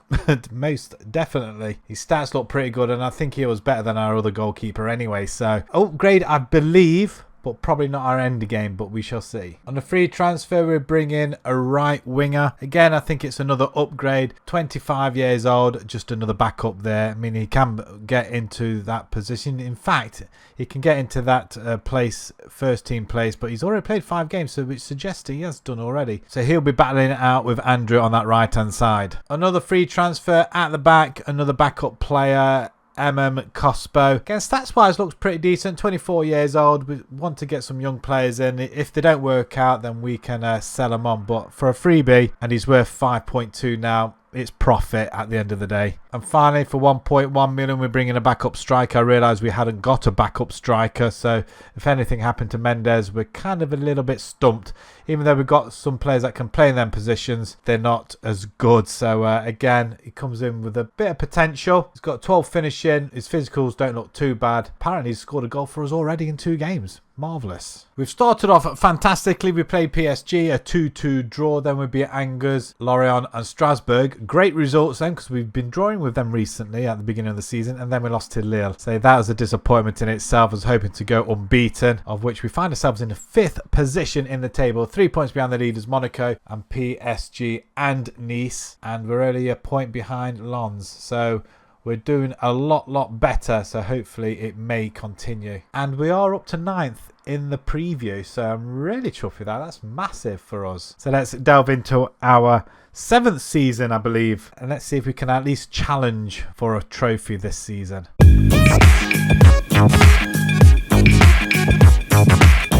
Most definitely. His stats look pretty good, and I think he was better than our other goalkeeper anyway. So, upgrade, I believe, but probably not our end game, but we shall see. On the free transfer, we bring in a right winger. Again, I think it's another upgrade. 25 years old, just another backup there. I mean, he can get into that position. In fact, he can get into that place, first team place, but he's already played 5 games, so which suggests he has done already. So he'll be battling it out with Andrew on that right-hand side. Another free transfer at the back, another backup player, Cospo. Again, stats-wise looks pretty decent. 24 years old. We want to get some young players in. If they don't work out, then we can sell them on. But for a freebie, and he's worth 5.2 now, it's profit at the end of the day. And finally, for 1.1 million, we're bringing a backup striker. I realised we hadn't got a backup striker, so if anything happened to Mendes, we're kind of a little bit stumped. Even though we've got some players that can play in them positions, they're not as good. So again, he comes in with a bit of potential. He's got 12 finishing. His physicals don't look too bad. Apparently, he's scored a goal for us already in 2 games. Marvellous. We've started off fantastically. We played PSG, a 2-2 draw. Then we beat Angers, LYON and Strasbourg. Great results then, because we've been drawing with them recently at the beginning of the season. And then we lost to Lille. So that was a disappointment in itself. I was hoping to go unbeaten, of which we find ourselves in the 5th position in the table. 3 points behind the leaders, Monaco and PSG and Nice. And we're only a point behind Lens. So we're doing a lot better, so hopefully it may continue. And we are up to 9th in the preview, so I'm really chuffed with that. That's massive for us. So let's delve into our 7th season, I believe, and let's see if we can at least challenge for a trophy this season.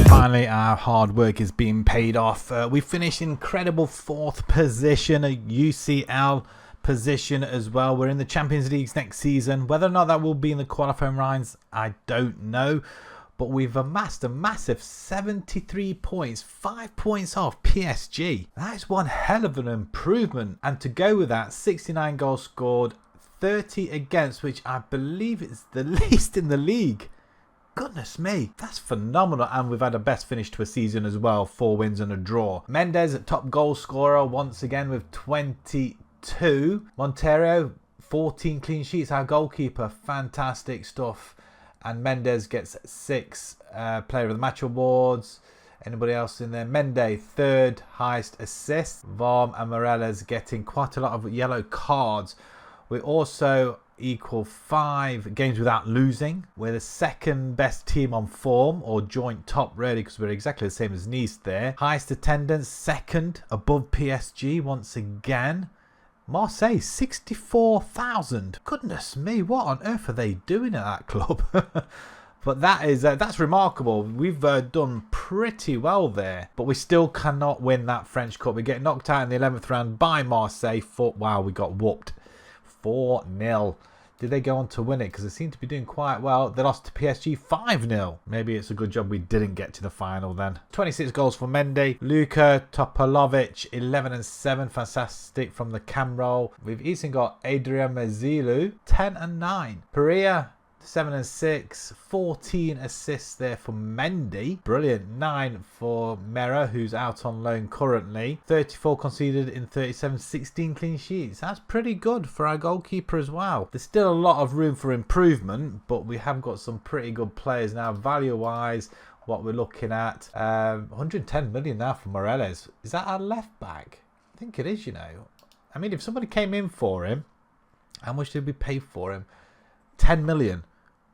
Finally, our hard work is being paid off. We finished incredible 4th position, a UCL position as well. We're in the Champions League next season. Whether or not that will be in the qualifying rounds, I don't know. But we've amassed a massive 73 points, 5 points off PSG. That is one hell of an improvement. And to go with that, 69 goals scored, 30 against, which I believe is the least in the league. Goodness me, that's phenomenal. And we've had a best finish to a season as well, 4 wins and a draw. Mendes, top goal scorer once again with 22. Montero, 14 clean sheets, our goalkeeper. Fantastic stuff. And Mendes gets 6 player of the match awards. Anybody else in there? Mendes, 3rd highest assists. Varm and Morales getting quite a lot of yellow cards. We also equal 5 games without losing. We're the 2nd best team on form, or joint top really, because we're exactly the same as Nice there. Highest attendance, 2nd above PSG once again. Marseille, 64,000. Goodness me, what on earth are they doing at that club? But that's remarkable. We've done pretty well there, but we still cannot win that French Cup. We get knocked out in the 11th round by Marseille. Wow, we got whooped 4-0. Did they go on to win it? Because they seem to be doing quite well. They lost to PSG 5-0. Maybe it's a good job we didn't get to the final then. 26 goals for Mendy. Luka Topalovic, 11 and 7. Fantastic from the cam roll. We've even got Adrian Mazilu, 10 and 9. Perea, 7 and 6. 14 assists there for Mendy. Brilliant. 9 for Mera, who's out on loan currently. 34 conceded in 37. 16 clean sheets. That's pretty good for our goalkeeper as well. There's still a lot of room for improvement, but we have got some pretty good players now. Value-wise, what we're looking at, 110 million now for Morales. Is that our left back? I think it is, you know. I mean, if somebody came in for him, how much did we pay for him? 10 million.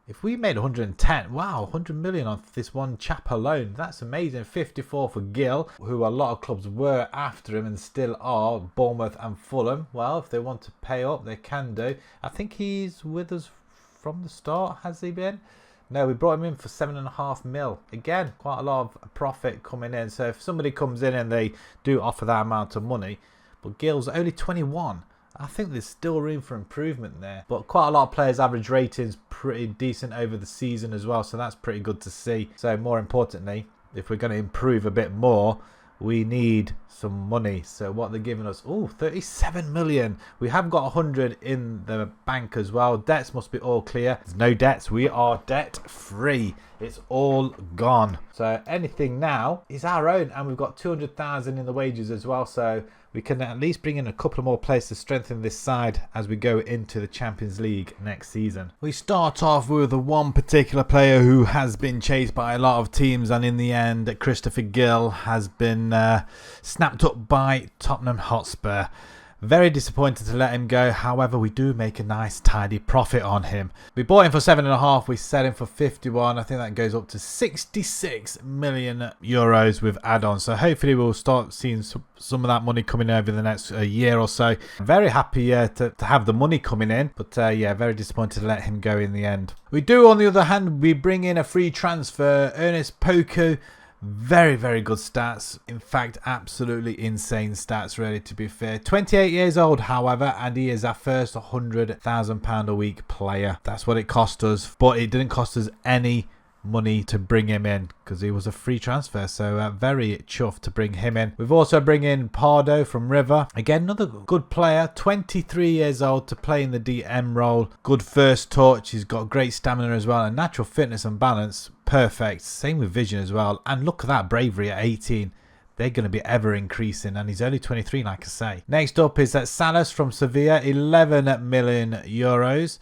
If we made 110, wow, 100 million on this one chap alone. That's amazing. 54 for Gill, who a lot of clubs were after him and still are, Bournemouth and Fulham. Well, if they want to pay up, they can do. I think he's with us from the start, has he been? No, we brought him in for 7.5 mil. Again, quite a lot of profit coming in. So if somebody comes in and they do offer that amount of money, but Gill's only 21. I think there's still room for improvement there. But quite a lot of players' average ratings pretty decent over the season as well. So that's pretty good to see. So more importantly, if we're going to improve a bit more, we need some money. So what they're giving us, 37 million. We have got 100 in the bank as well. Debts must be all clear. There's no debts. We are debt free. It's all gone. So anything now is our own. And we've got 200,000 in the wages as well. So we can at least bring in a couple of more players to strengthen this side as we go into the Champions League next season. We start off with the one particular player who has been chased by a lot of teams, and in the end, Christopher Gill has been snapped up by Tottenham Hotspur. Very disappointed to let him go. However, we do make a nice tidy profit on him. We bought him for 7.5. We sell him for 51. I think that goes up to 66 million euros with add-ons. So hopefully we'll start seeing some of that money coming over the next year or so. Very happy to have the money coming in. But yeah, very disappointed to let him go in the end. We do, on the other hand, we bring in a free transfer, Ernest Poku. Very, very good stats. In fact, absolutely insane stats, really, to be fair. 28 years old, however, and he is our first £100,000 a week player. That's what it cost us, but it didn't cost us any money to bring him in because he was a free transfer, so very chuffed to bring him in. We've also bring in Pardo from River. Again, another good player, 23 years old, to play in the DM role. Good first touch. He's got great stamina as well, and natural fitness and balance. perfect. Same with vision as well. And look at that, bravery at 18. They're going to be ever increasing, and he's only 23, like I say. Next up is Salas from Sevilla, 11 million euros.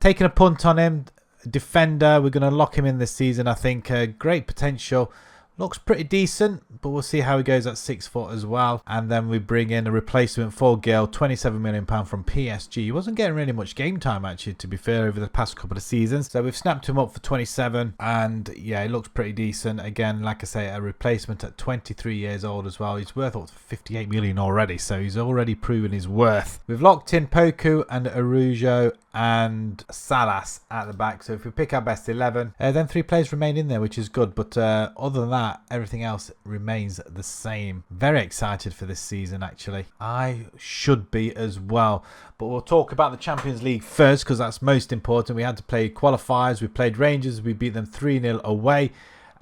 Taking a punt on him. Defender, we're going to lock him in this season, I think. Great potential. Looks pretty decent, but we'll see how he goes at 6 foot as well. And then we bring in a replacement for Gil, £27 million from PSG. He wasn't getting really much game time, actually, to be fair, over the past couple of seasons. So we've snapped him up for 27, and yeah, he looks pretty decent. Again, like I say, a replacement at 23 years old as well. He's worth up to 58 million already, so he's already proven his worth. We've locked in Poku and Arujo and Salas at the back. So if we pick our best 11, then 3 players remain in there, which is good. But other than that, everything else remains the same. Very excited for this season, actually. I should be as well. But we'll talk about the Champions League first, because that's most important. We had to play qualifiers. We played Rangers. We beat them 3-0 away.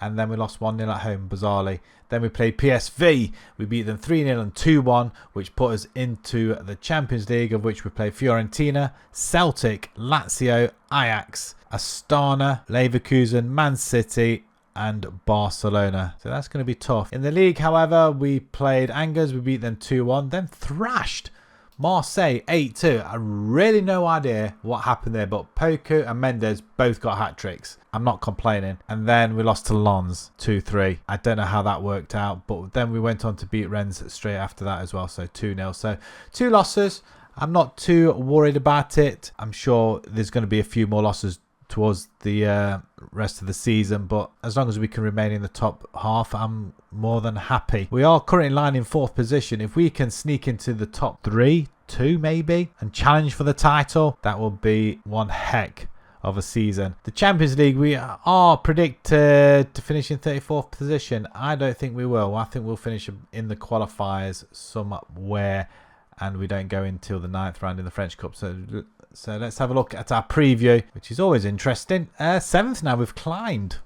And then we lost 1-0 at home, bizarrely. Then we played PSV. We beat them 3-0 and 2-1, which put us into the Champions League, of which we played Fiorentina, Celtic, Lazio, Ajax, Astana, Leverkusen, Man City, and Barcelona. So that's going to be tough. In the league, however, we played Angers. We beat them 2-1, then thrashed Marseille 8-2. I really no idea what happened there, but Poku and Mendes both got hat-tricks. I'm not complaining. And then we lost to Lens 2-3. I don't know how that worked out, but then we went on to beat Rennes straight after that as well, so 2-0. So 2 losses. I'm not too worried about it. I'm sure there's going to be a few more losses towards the rest of the season, but as long as we can remain in the top half, I'm more than happy. We are currently lying in 4th position. If we can sneak into the top 3, 2 maybe, and challenge for the title, that will be one heck of a season. The Champions League, we are predicted to finish in 34th position. I don't think we will. I think we'll finish in the qualifiers somewhere, and we don't go until the 9th round in the French Cup. So let's have a look at our preview, which is always interesting. 7th now, we've climbed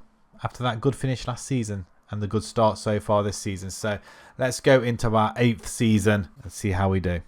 after that good finish last season and the good start so far this season. So let's go into our 8th season and see how we do.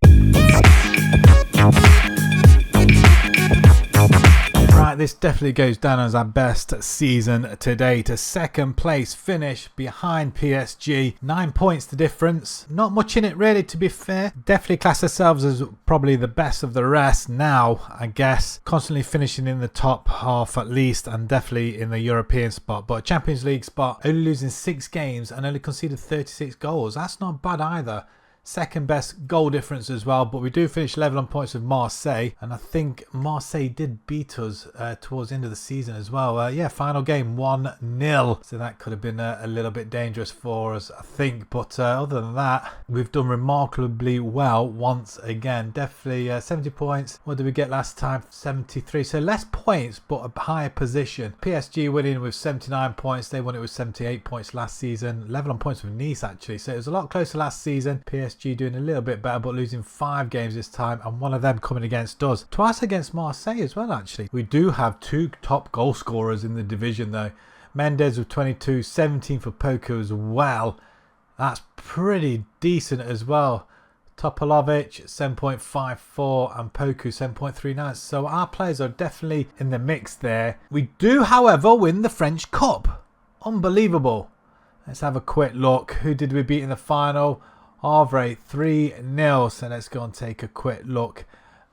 Right, this definitely goes down as our best season to date. A 2nd place finish behind PSG. 9 points the difference. Not much in it really, to be fair. Definitely class ourselves as probably the best of the rest now, I guess. Constantly finishing in the top half at least, and definitely in the European spot. But Champions League spot, only losing 6 games and only conceded 36 goals. That's not bad either. 2nd best goal difference as well, but we do finish level on points with Marseille, and I think Marseille did beat us towards the end of the season as well. Yeah, final game 1-0, so that could have been a little bit dangerous for us, I think. But other than that, we've done remarkably well once again. Definitely 70 points. What did we get last time? 73. So less points, but a higher position. PSG winning with 79 points. They won it with 78 points last season. Level on points with Nice, actually. So it was a lot closer last season. PSG doing a little bit better, but losing 5 games this time, and one of them coming against us. Twice against Marseille as well, actually. We do have 2 top goal scorers in the division, though. Mendes with 22, 17 for Poku as well. That's pretty decent as well. Topalovic 7.54 and Poku 7.39. So our players are definitely in the mix there. We do, however, win the French Cup. Unbelievable. Let's have a quick look. Who did we beat in the final? Havre 3-0. So let's go and take a quick look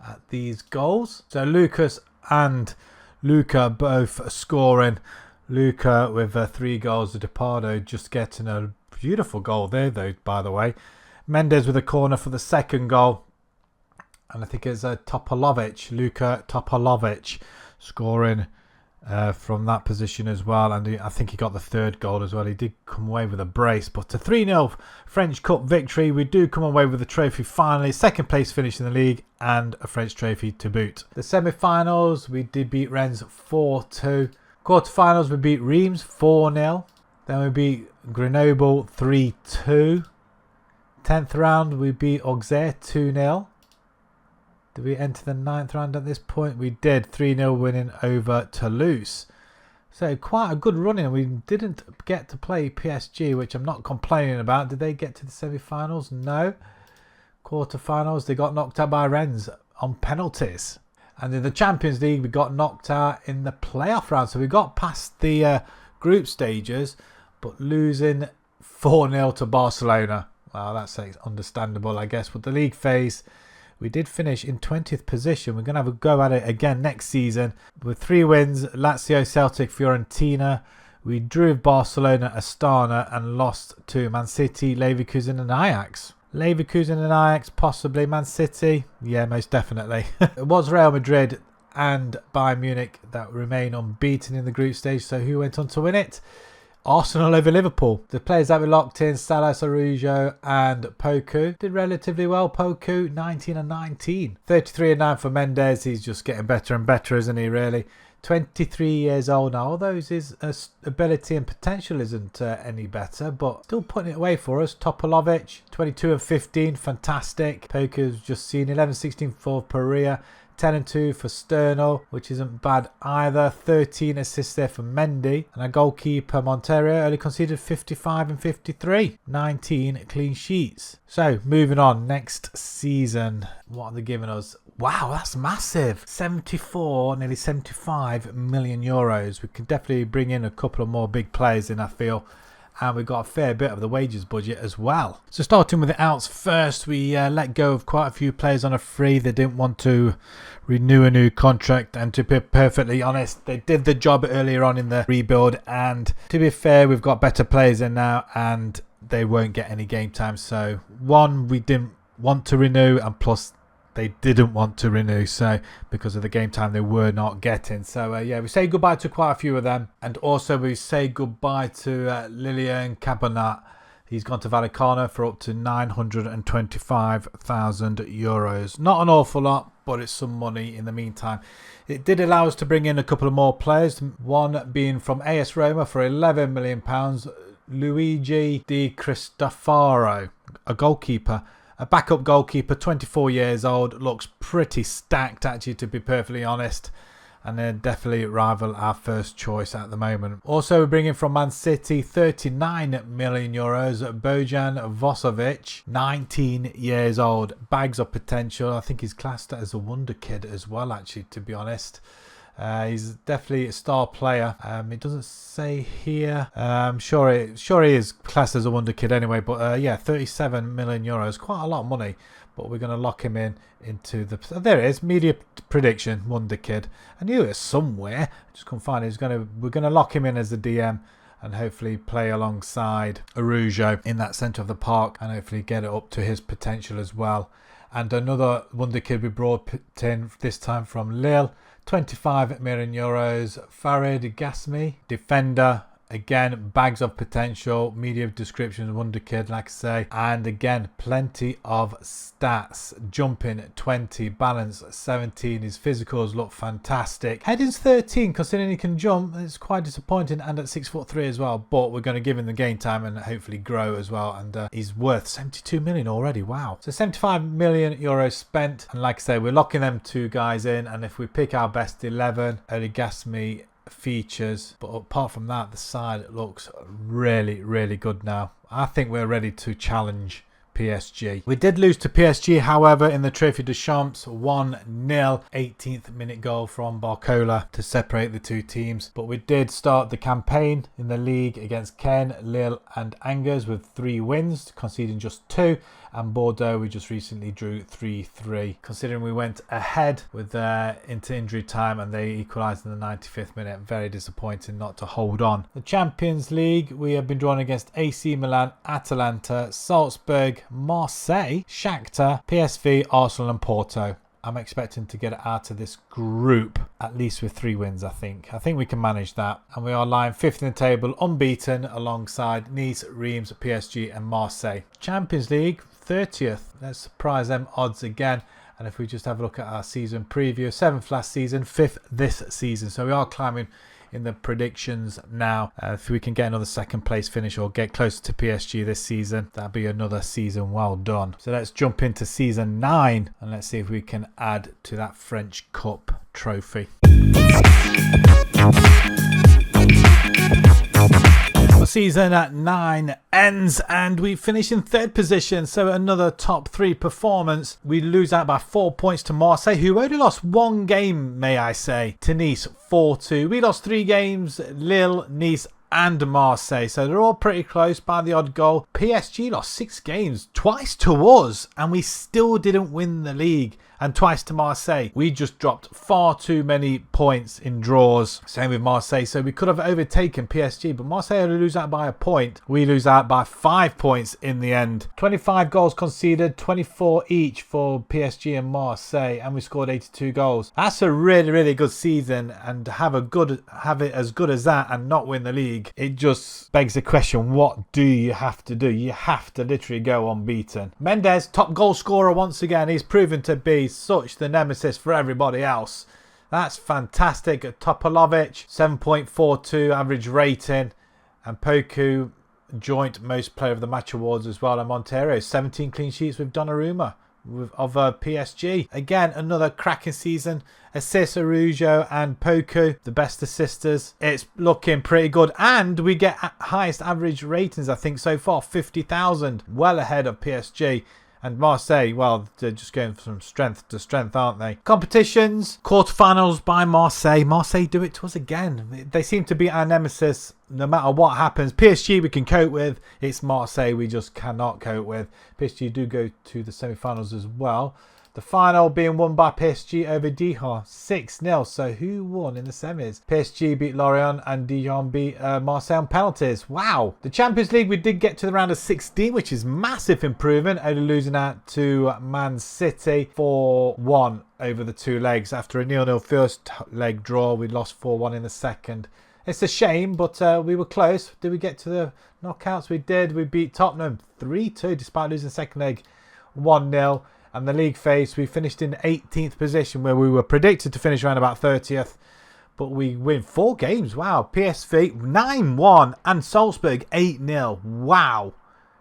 at these goals. So Lucas and Luca both scoring. Luca with 3 goals. Depardo just getting a beautiful goal there, though, by the way. Mendes with a corner for the 2nd goal. And I think it's Topalovic, Luka Topalovic, scoring from that position as well. And I think he got the 3rd goal as well. He did come away with a brace. But a 3-0 French Cup victory. We do come away with the trophy finally. 2nd place finish in the league and a French trophy to boot. The semi-finals, we did beat Rennes 4-2. Quarter-finals, we beat Reims 4-0. Then we beat Grenoble 3-2. 10th round, we beat Auxerre 2-0. Did we enter the 9th round at this point? We did. 3-0 winning over Toulouse. So quite a good running. We didn't get to play PSG, which I'm not complaining about. Did they get to the semi-finals? No. Quarter-finals, they got knocked out by Rennes on penalties. And in the Champions League, we got knocked out in the playoff round. So we got past the group stages, but losing 4-0 to Barcelona. Well, that's understandable, I guess. With the league phase, we did finish in 20th position. We're going to have a go at it again next season with 3 wins: Lazio, Celtic, Fiorentina. We drew with Barcelona, Astana, and lost to Man City, Leverkusen and Ajax. Leverkusen and Ajax, possibly. Man City, yeah, most definitely. It was Real Madrid and Bayern Munich that remain unbeaten in the group stage. So who went on to win it? Arsenal over Liverpool. The players that we locked in, Salas, Araujo and Poku, did relatively well. Poku, 19 and 19. 33 and 9 for Mendes. He's just getting better and better, isn't he, really? 23 years old now, although his ability and potential isn't any better, but still putting it away for us. Topalovic, 22 and 15, fantastic. Poku's just seen 11-16 for Pereira. 10 and 2 for Sternal, which isn't bad either. 13 assists there for Mendy. And our goalkeeper Montero only conceded 55 and 53. 19 clean sheets. So moving on, next season, what are they giving us? Wow, that's massive. 74, nearly 75 million euros. We can definitely bring in a couple of more big players in, I feel. And we've got a fair bit of the wages budget as well. So starting with the outs first, we let go of quite a few players on a free. They didn't want to renew a new contract, and to be perfectly honest, they did the job earlier on in the rebuild, and to be fair, we've got better players in now and they won't get any game time. So one, we didn't want to renew, and plus they didn't want to renew, so because of the game time they were not getting. So yeah, we say goodbye to quite a few of them, and also we say goodbye to LYON Cabonat. He's gone to Vallecano for up to 925,000 euros. Not an awful lot, but it's some money in the meantime. It did allow us to bring in a couple of more players, one being from AS Roma for £11 million, Luigi Di Cristofaro, a goalkeeper. A backup goalkeeper, 24 years old, looks pretty stacked actually, to be perfectly honest, and they're definitely rival our first choice at the moment. Also we're bringing from Man City, 39 million euros, Bojan Vosovic, 19 years old, bags of potential. I think he's classed as a wonder kid as well actually, to be honest. He's definitely a star player. It doesn't say here. I'm sure he is classed as a wonder kid anyway. But yeah, 37 million euros, quite a lot of money. But we're going to lock him into the. There it is, media prediction, wonder kid. I knew it was somewhere. I just couldn't find it. We're going to lock him in as a DM and hopefully play alongside Araujo in that centre of the park, and hopefully get it up to his potential as well. And another wonder kid we brought in this time from Lille. 25 million euros, Farid Gasmi, defender, again, bags of potential, media description, wonder kid, like I say, and again, plenty of stats. Jumping 20, balance 17, his physicals look fantastic. Heading's 13, considering he can jump, it's quite disappointing, and at 6'3" as well, but we're going to give him the game time and hopefully grow as well, and he's worth 72 million already, wow. So 75 million euros spent, and like I say, we're locking them 2 guys in, and if we pick our best 11, Gasmi features, but apart from that, the side looks really good now. I think we're ready to challenge PSG. We did lose to PSG, however, in the Trophée des Champs, 1-0, 18th minute goal from Barcola to separate the two teams. But we did start the campaign in the league against Caen, Lille and Angers with 3 wins, conceding just 2. And Bordeaux, we just recently drew 3-3. Considering we went ahead with into injury time and they equalised in the 95th minute. Very disappointing not to hold on. The Champions League, we have been drawn against AC Milan, Atalanta, Salzburg, Marseille, Shakhtar, PSV, Arsenal and Porto. I'm expecting to get out of this group at least with 3 wins, I think. I think we can manage that. And we are lying 5th in the table, unbeaten, alongside Nice, Reims, PSG and Marseille. Champions League, 30th. Let's surprise them odds again. And if we just have a look at our season preview, 7th last season, 5th this season. So we are climbing in the predictions now. If we can get another 2nd place finish or get closer to PSG this season, that'll be another season well done. So let's jump into season 9 and let's see if we can add to that French Cup trophy. Season at 9 ends and we finish in 3rd position, so another top 3 performance. We lose out by 4 points to Marseille, who only lost 1 game, may I say, to Nice 4-2. We lost 3 games, Lille, Nice and Marseille. So they're all pretty close by the odd goal. PSG lost 6 games, twice to us, and we still didn't win the league. And twice to Marseille. We just dropped far too many points in draws. Same with Marseille. So we could have overtaken PSG, but Marseille only lose out by a point. We lose out by 5 points in the end. 25 goals conceded, 24 each for PSG and Marseille, and we scored 82 goals. That's a really, really good season, and to have it as good as that and not win the league, it just begs the question, what do you have to do? You have to literally go unbeaten. Mendes, top goal scorer once again. He's proven to be such the nemesis for everybody else. That's fantastic. Topalovic, 7.42 average rating, and Poku joint most player of the match awards as well. And Montero, 17 clean sheets with Donnarumma of PSG. Again, another cracking season. Assists, Araujo and Poku, the best assisters. It's looking pretty good, and we get highest average ratings, I think, so far, 50,000, well ahead of PSG. And Marseille, well, they're just going from strength to strength, aren't they? Competitions, quarterfinals by Marseille. Marseille do it to us again. They seem to be our nemesis no matter what happens. PSG we can cope with. It's Marseille we just cannot cope with. PSG do go to the semi-finals as well. The final being won by PSG over Dijon, 6-0. So who won in the semis? PSG beat LYON and Dijon beat Marseille on penalties. Wow. The Champions League, we did get to the round of 16, which is massive improvement. Only losing out to Man City 4-1 over the 2 legs. After a 0-0 first leg draw, we lost 4-1 in the second. It's a shame, but we were close. Did we get to the knockouts? We did. We beat Tottenham 3-2 despite losing the second leg 1-0. And the league phase, we finished in 18th position, where we were predicted to finish around about 30th. But we win 4 games. Wow. PSV 9-1 and Salzburg 8-0. Wow.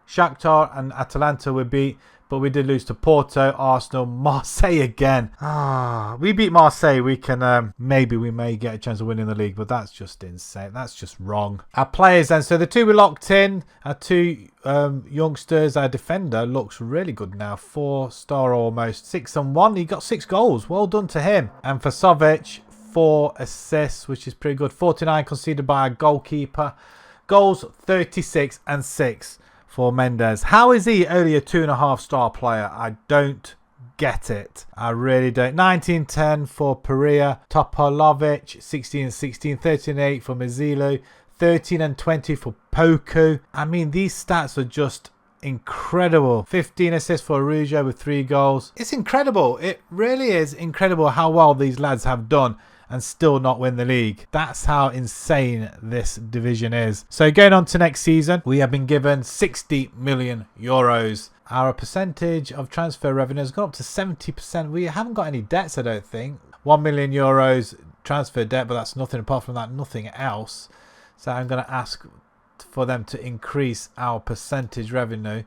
Shakhtar and Atalanta were beat, but we did lose to Porto, Arsenal, Marseille again. We beat Marseille. We can maybe we may get a chance of winning the league, but that's just insane. That's just wrong. Our players then. So the 2 we locked in, our 2 youngsters. Our defender looks really good now. 4-star almost. 6-1. He got 6 goals. Well done to him. And for Savic, 4 assists, which is pretty good. 49 conceded by our goalkeeper. Goals 36 and 6. For Mendes. How is he only a 2.5-star player? I don't get it. I really don't. 19-10 for Pereira. Topalovic, 16-16. 13-8 for Mazilu. 13-20 for Poku. I mean, these stats are just incredible. 15 assists for Araujo with 3 goals. It's incredible. It really is incredible how well these lads have done and still not win the league. That's how insane this division is. So going on to next season, we have been given 60 million euros. Our percentage of transfer revenue has gone up to 70%. We haven't got any debts, I don't think. 1 million euros transfer debt, but that's nothing apart from that, nothing else. So I'm going to ask for them to increase our percentage revenue,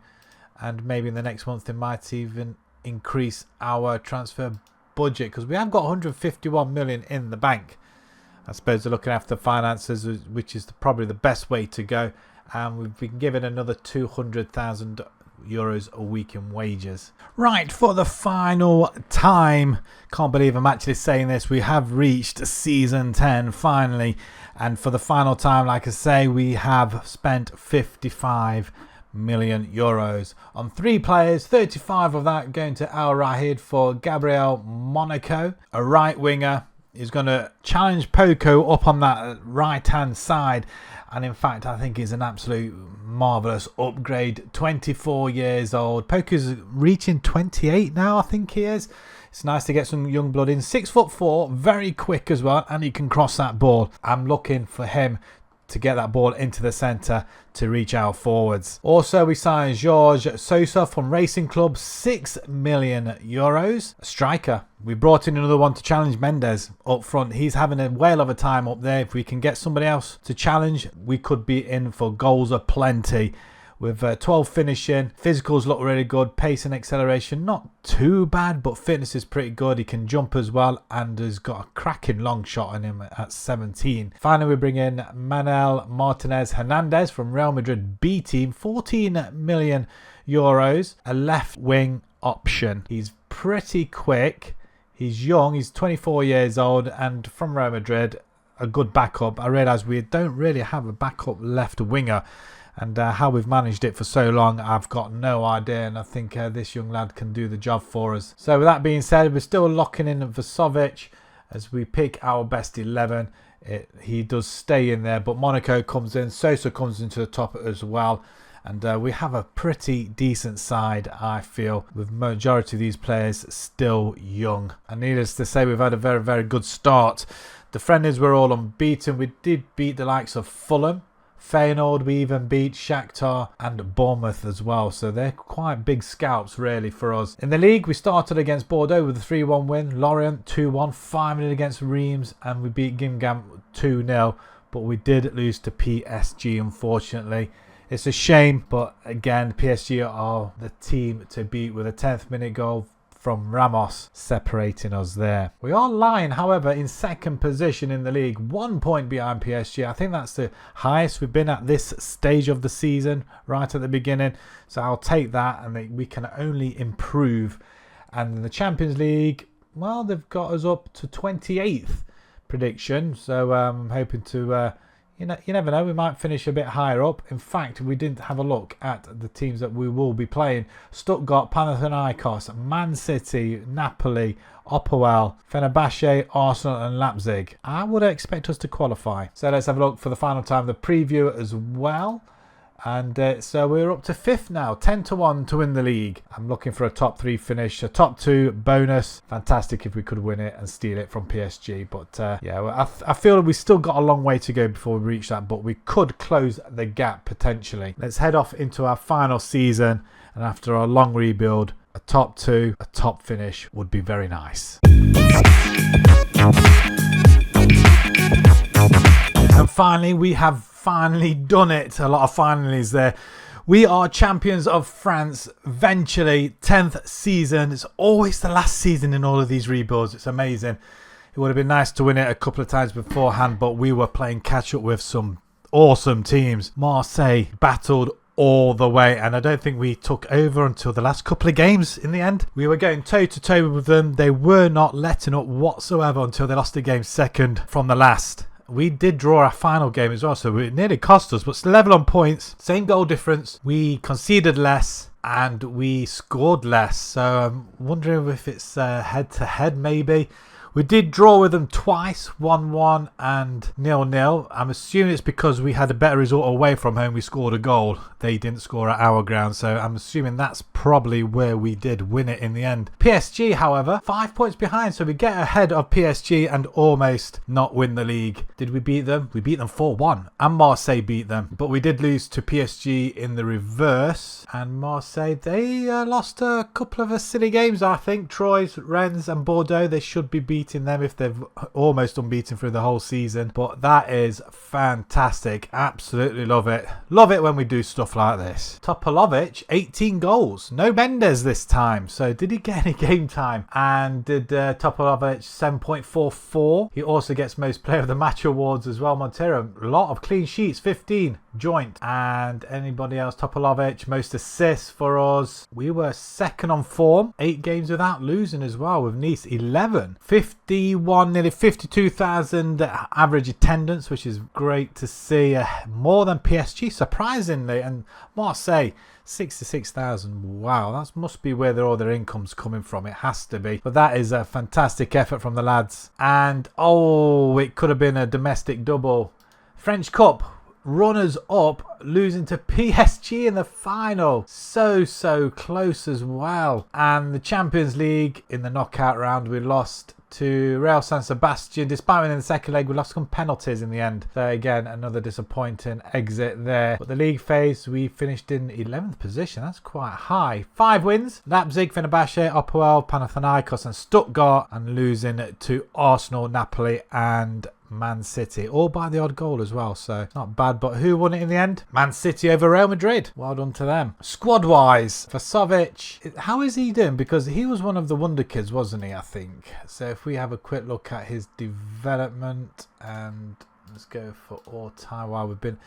and maybe in the next month they might even increase our transfer budget, because we have got 151 million in the bank. I suppose they're looking after finances, which is probably the best way to go, and we've been given another 200,000 euros a week in wages. Right, for the final time, can't believe I'm actually saying this, we have reached season 10 finally, and for the final time, like I say, we have spent 55 million euros on 3 players. 35 of that going to Al Rahid for Gabriel Monaco, a right winger. Is going to challenge Poku up on that right hand side, and in fact I think he's an absolute marvellous upgrade. 24 years old. Poku's reaching 28 now, I think he is. It's nice to get some young blood in. 6'4", very quick as well, and he can cross that ball. I'm looking for him to get that ball into the centre to reach our forwards. Also, we signed George Sosa from Racing Club, 6 million euros. A striker. We brought in another one to challenge Mendes up front. He's having a whale of a time up there. If we can get somebody else to challenge, we could be in for goals aplenty. With 12 finishing, physicals look really good, pace and acceleration not too bad, but fitness is pretty good. He can jump as well, and has got a cracking long shot on him at 17. Finally, we bring in Manuel Martinez Hernandez from Real Madrid B team, 14 million euros, a left wing option. He's pretty quick, he's young, he's 24 years old, and from Real Madrid. a good backup. I realise we don't really have a backup left winger, and how we've managed it for so long, I've got no idea, and I think this young lad can do the job for us. So with that being said, we're still locking in Vasovic as we pick our best 11. He does stay in there, but Monaco comes in, Sosa comes into the top as well, and we have a pretty decent side, I feel, with majority of these players still young. And needless to say, we've had a very, very good start. The friendlies were all unbeaten. We did beat the likes of Fulham, Feyenoord, we even beat Shakhtar and Bournemouth as well. So they're quite big scalps really for us. In the league, we started against Bordeaux with a 3-1 win. Lorient 2-1, 5-0 against Reims, and we beat Guingamp 2-0. But we did lose to PSG, unfortunately. It's a shame, but again, PSG are the team to beat with a 10th minute goal from Ramos separating us there. We are lying, however, in second position in the league, 1 point behind PSG. I think that's the highest we've been at this stage of the season, right at the beginning. So I'll take that, and we can only improve. And in the Champions League, well, they've got us up to 28th prediction. So I'm hoping to... You never know, we might finish a bit higher up. In fact, we didn't have a look at the teams that we will be playing. Stuttgart, Panathinaikos, Man City, Napoli, Opel, Fenerbahce, Arsenal and Leipzig. I would expect us to qualify. So let's have a look for the final time, the preview as well. And so we're up to 5th now, 10-1 to win the league. I'm looking for a top 3 finish, a top 2 bonus. Fantastic if we could win it and steal it from PSG. But yeah, well, I feel we still got a long way to go before we reach that, but we could close the gap potentially. Let's head off into our final season, and after our long rebuild, a top 2, a top finish would be very nice. And finally, we have finally done it. A lot of finalies there. We are champions of France eventually. 10th season. It's always the last season in all of these rebuilds. It's amazing. It would have been nice to win it a couple of times beforehand, but we were playing catch up with some awesome teams. Marseille battled all the way, and I don't think we took over until the last couple of games in the end. We were going toe to toe with them. They were not letting up whatsoever until they lost a game second from the last. We did draw our final game as well, so it nearly cost us, but it's level on points, same goal difference. We conceded less and we scored less, so I'm wondering if it's head to head maybe. We did draw with them twice, 1-1 and 0-0. I'm assuming it's because we had a better result away from home. We scored a goal. They didn't score at our ground, so I'm assuming that's probably where we did win it in the end. PSG, however, 5 points behind, so we get ahead of PSG and almost not win the league. Did we beat them? We beat them 4-1, and Marseille beat them. But we did lose to PSG in the reverse, and Marseille, they lost a couple of silly games, I think. Troyes, Rennes and Bordeaux, they should be beating them if they've almost unbeaten through the whole season. But that is fantastic. Absolutely love it. Love it when we do stuff like this. Topalovic, 18 goals. No Mendes this time. So did he get any game time? And did Topalovic 7.44. He also gets most player of the match awards as well. Montero, a lot of clean sheets, 15 joint. And anybody else? Topalovic, most assists for us. We were second on form. 8 games without losing as well with Nice, 11. 51, nearly 52,000 average attendance, which is great to see. More than PSG, surprisingly. And Marseille, 66,000. Wow, that must be where all their income's coming from. It has to be. But that is a fantastic effort from the lads. And, oh, it could have been a domestic double. French Cup, runners up, losing to PSG in the final. So close as well. And the Champions League, in the knockout round, we lost to Real San Sebastian. Despite winning the second leg, we lost some penalties in the end. So again, another disappointing exit there. But the league phase, we finished in 11th position. That's quite high. 5 wins. Leipzig, Fenerbahce, Opel, Panathinaikos and Stuttgart. And losing to Arsenal, Napoli and Man City, all by the odd goal as well, so not bad. But who won it in the end? Man City over Real Madrid. Well done to them. Squad wise, Vasovic, how is he doing? Because he was one of the wonder kids, wasn't he? I think so. If we have a quick look at his development, and let's go for all time while we've been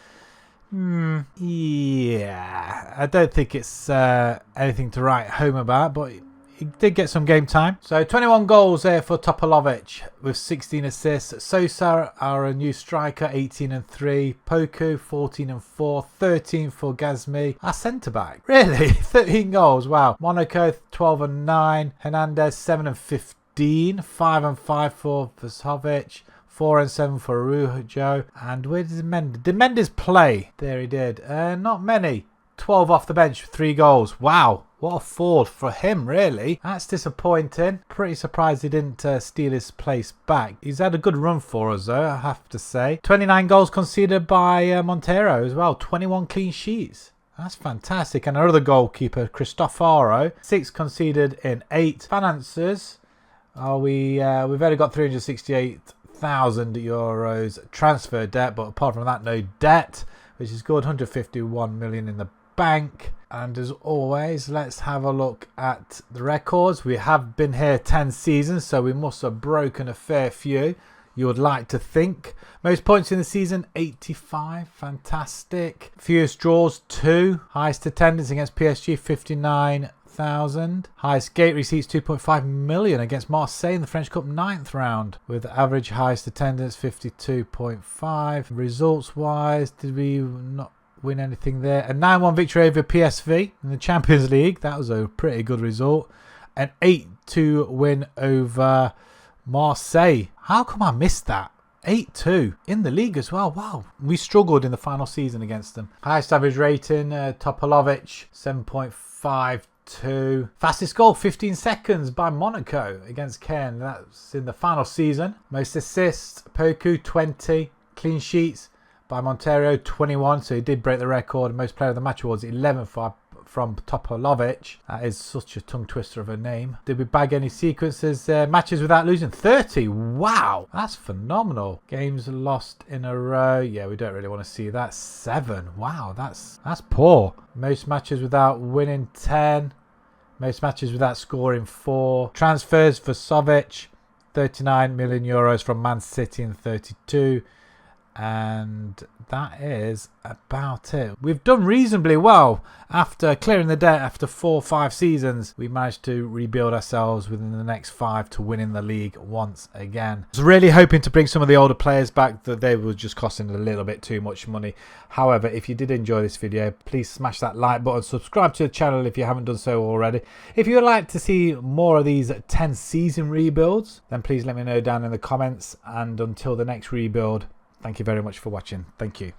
yeah, I don't think it's anything to write home about, but he did get some game time. So 21 goals there for Topalovic with 16 assists. Sosa, our new striker, 18 and 3. Poku, 14 and 4. 13 for Gazmi. Our centre back, really, 13 goals. Wow. Monaco, 12 and 9. Hernandez, 7 and 15. 5 and 5 for Vasovic. 4 and 7 for Araujo. And where did Mendes? Did Mendes play? There he did. Not many. 12 off the bench, 3 goals. Wow, what a fall for him, really. That's disappointing. Pretty surprised he didn't steal his place back. He's had a good run for us, though, I have to say. 29 goals conceded by Montero as well. 21 clean sheets. That's fantastic. And our other goalkeeper, Cristofaro, 6 conceded in 8. Finances. We've only got 368,000 euros transfer debt, but apart from that, no debt, which is good. 151 million in the bank. And as always, let's have a look at the records. We have been here 10 seasons, so we must have broken a fair few, you would like to think. Most points in the season, 85. Fantastic. Fewest draws, 2. Highest attendance against PSG, 59,000. Highest gate receipts, 2.5 million against Marseille in the French Cup 9th round, with average highest attendance 52.5. Results wise, did we not win anything there? A 9-1 victory over PSV in the Champions League. That was a pretty good result. An 8-2 win over Marseille. How come I missed that? 8-2 in the league as well. Wow, we struggled in the final season against them. Highest average rating, Topalovic, 7.52. Fastest goal, 15 seconds by Monaco against Caen. That's in the final season. Most assists, Poku, 20. Clean sheets by Montero, 21. So he did break the record. Most player of the match awards, 11 from Topalovic. That is such a tongue twister of a name. Did we bag any sequences? Matches without losing, 30. Wow, that's phenomenal. Games lost in a row. Yeah, we don't really want to see that. 7. Wow, that's poor. Most matches without winning, 10. Most matches without scoring, 4. Transfers for Vasovic, 39 million euros from Man City in 32. And that is about it. We've done reasonably well after clearing the debt. After 4 or 5 seasons, we managed to rebuild ourselves within the next 5 to win in the league once again. I was really hoping to bring some of the older players back, that they were just costing a little bit too much money. However, if you did enjoy this video, please smash that like button, subscribe to the channel if you haven't done so already. If you would like to see more of these 10 season rebuilds, then please let me know down in the comments. And until the next rebuild, thank you very much for watching. Thank you.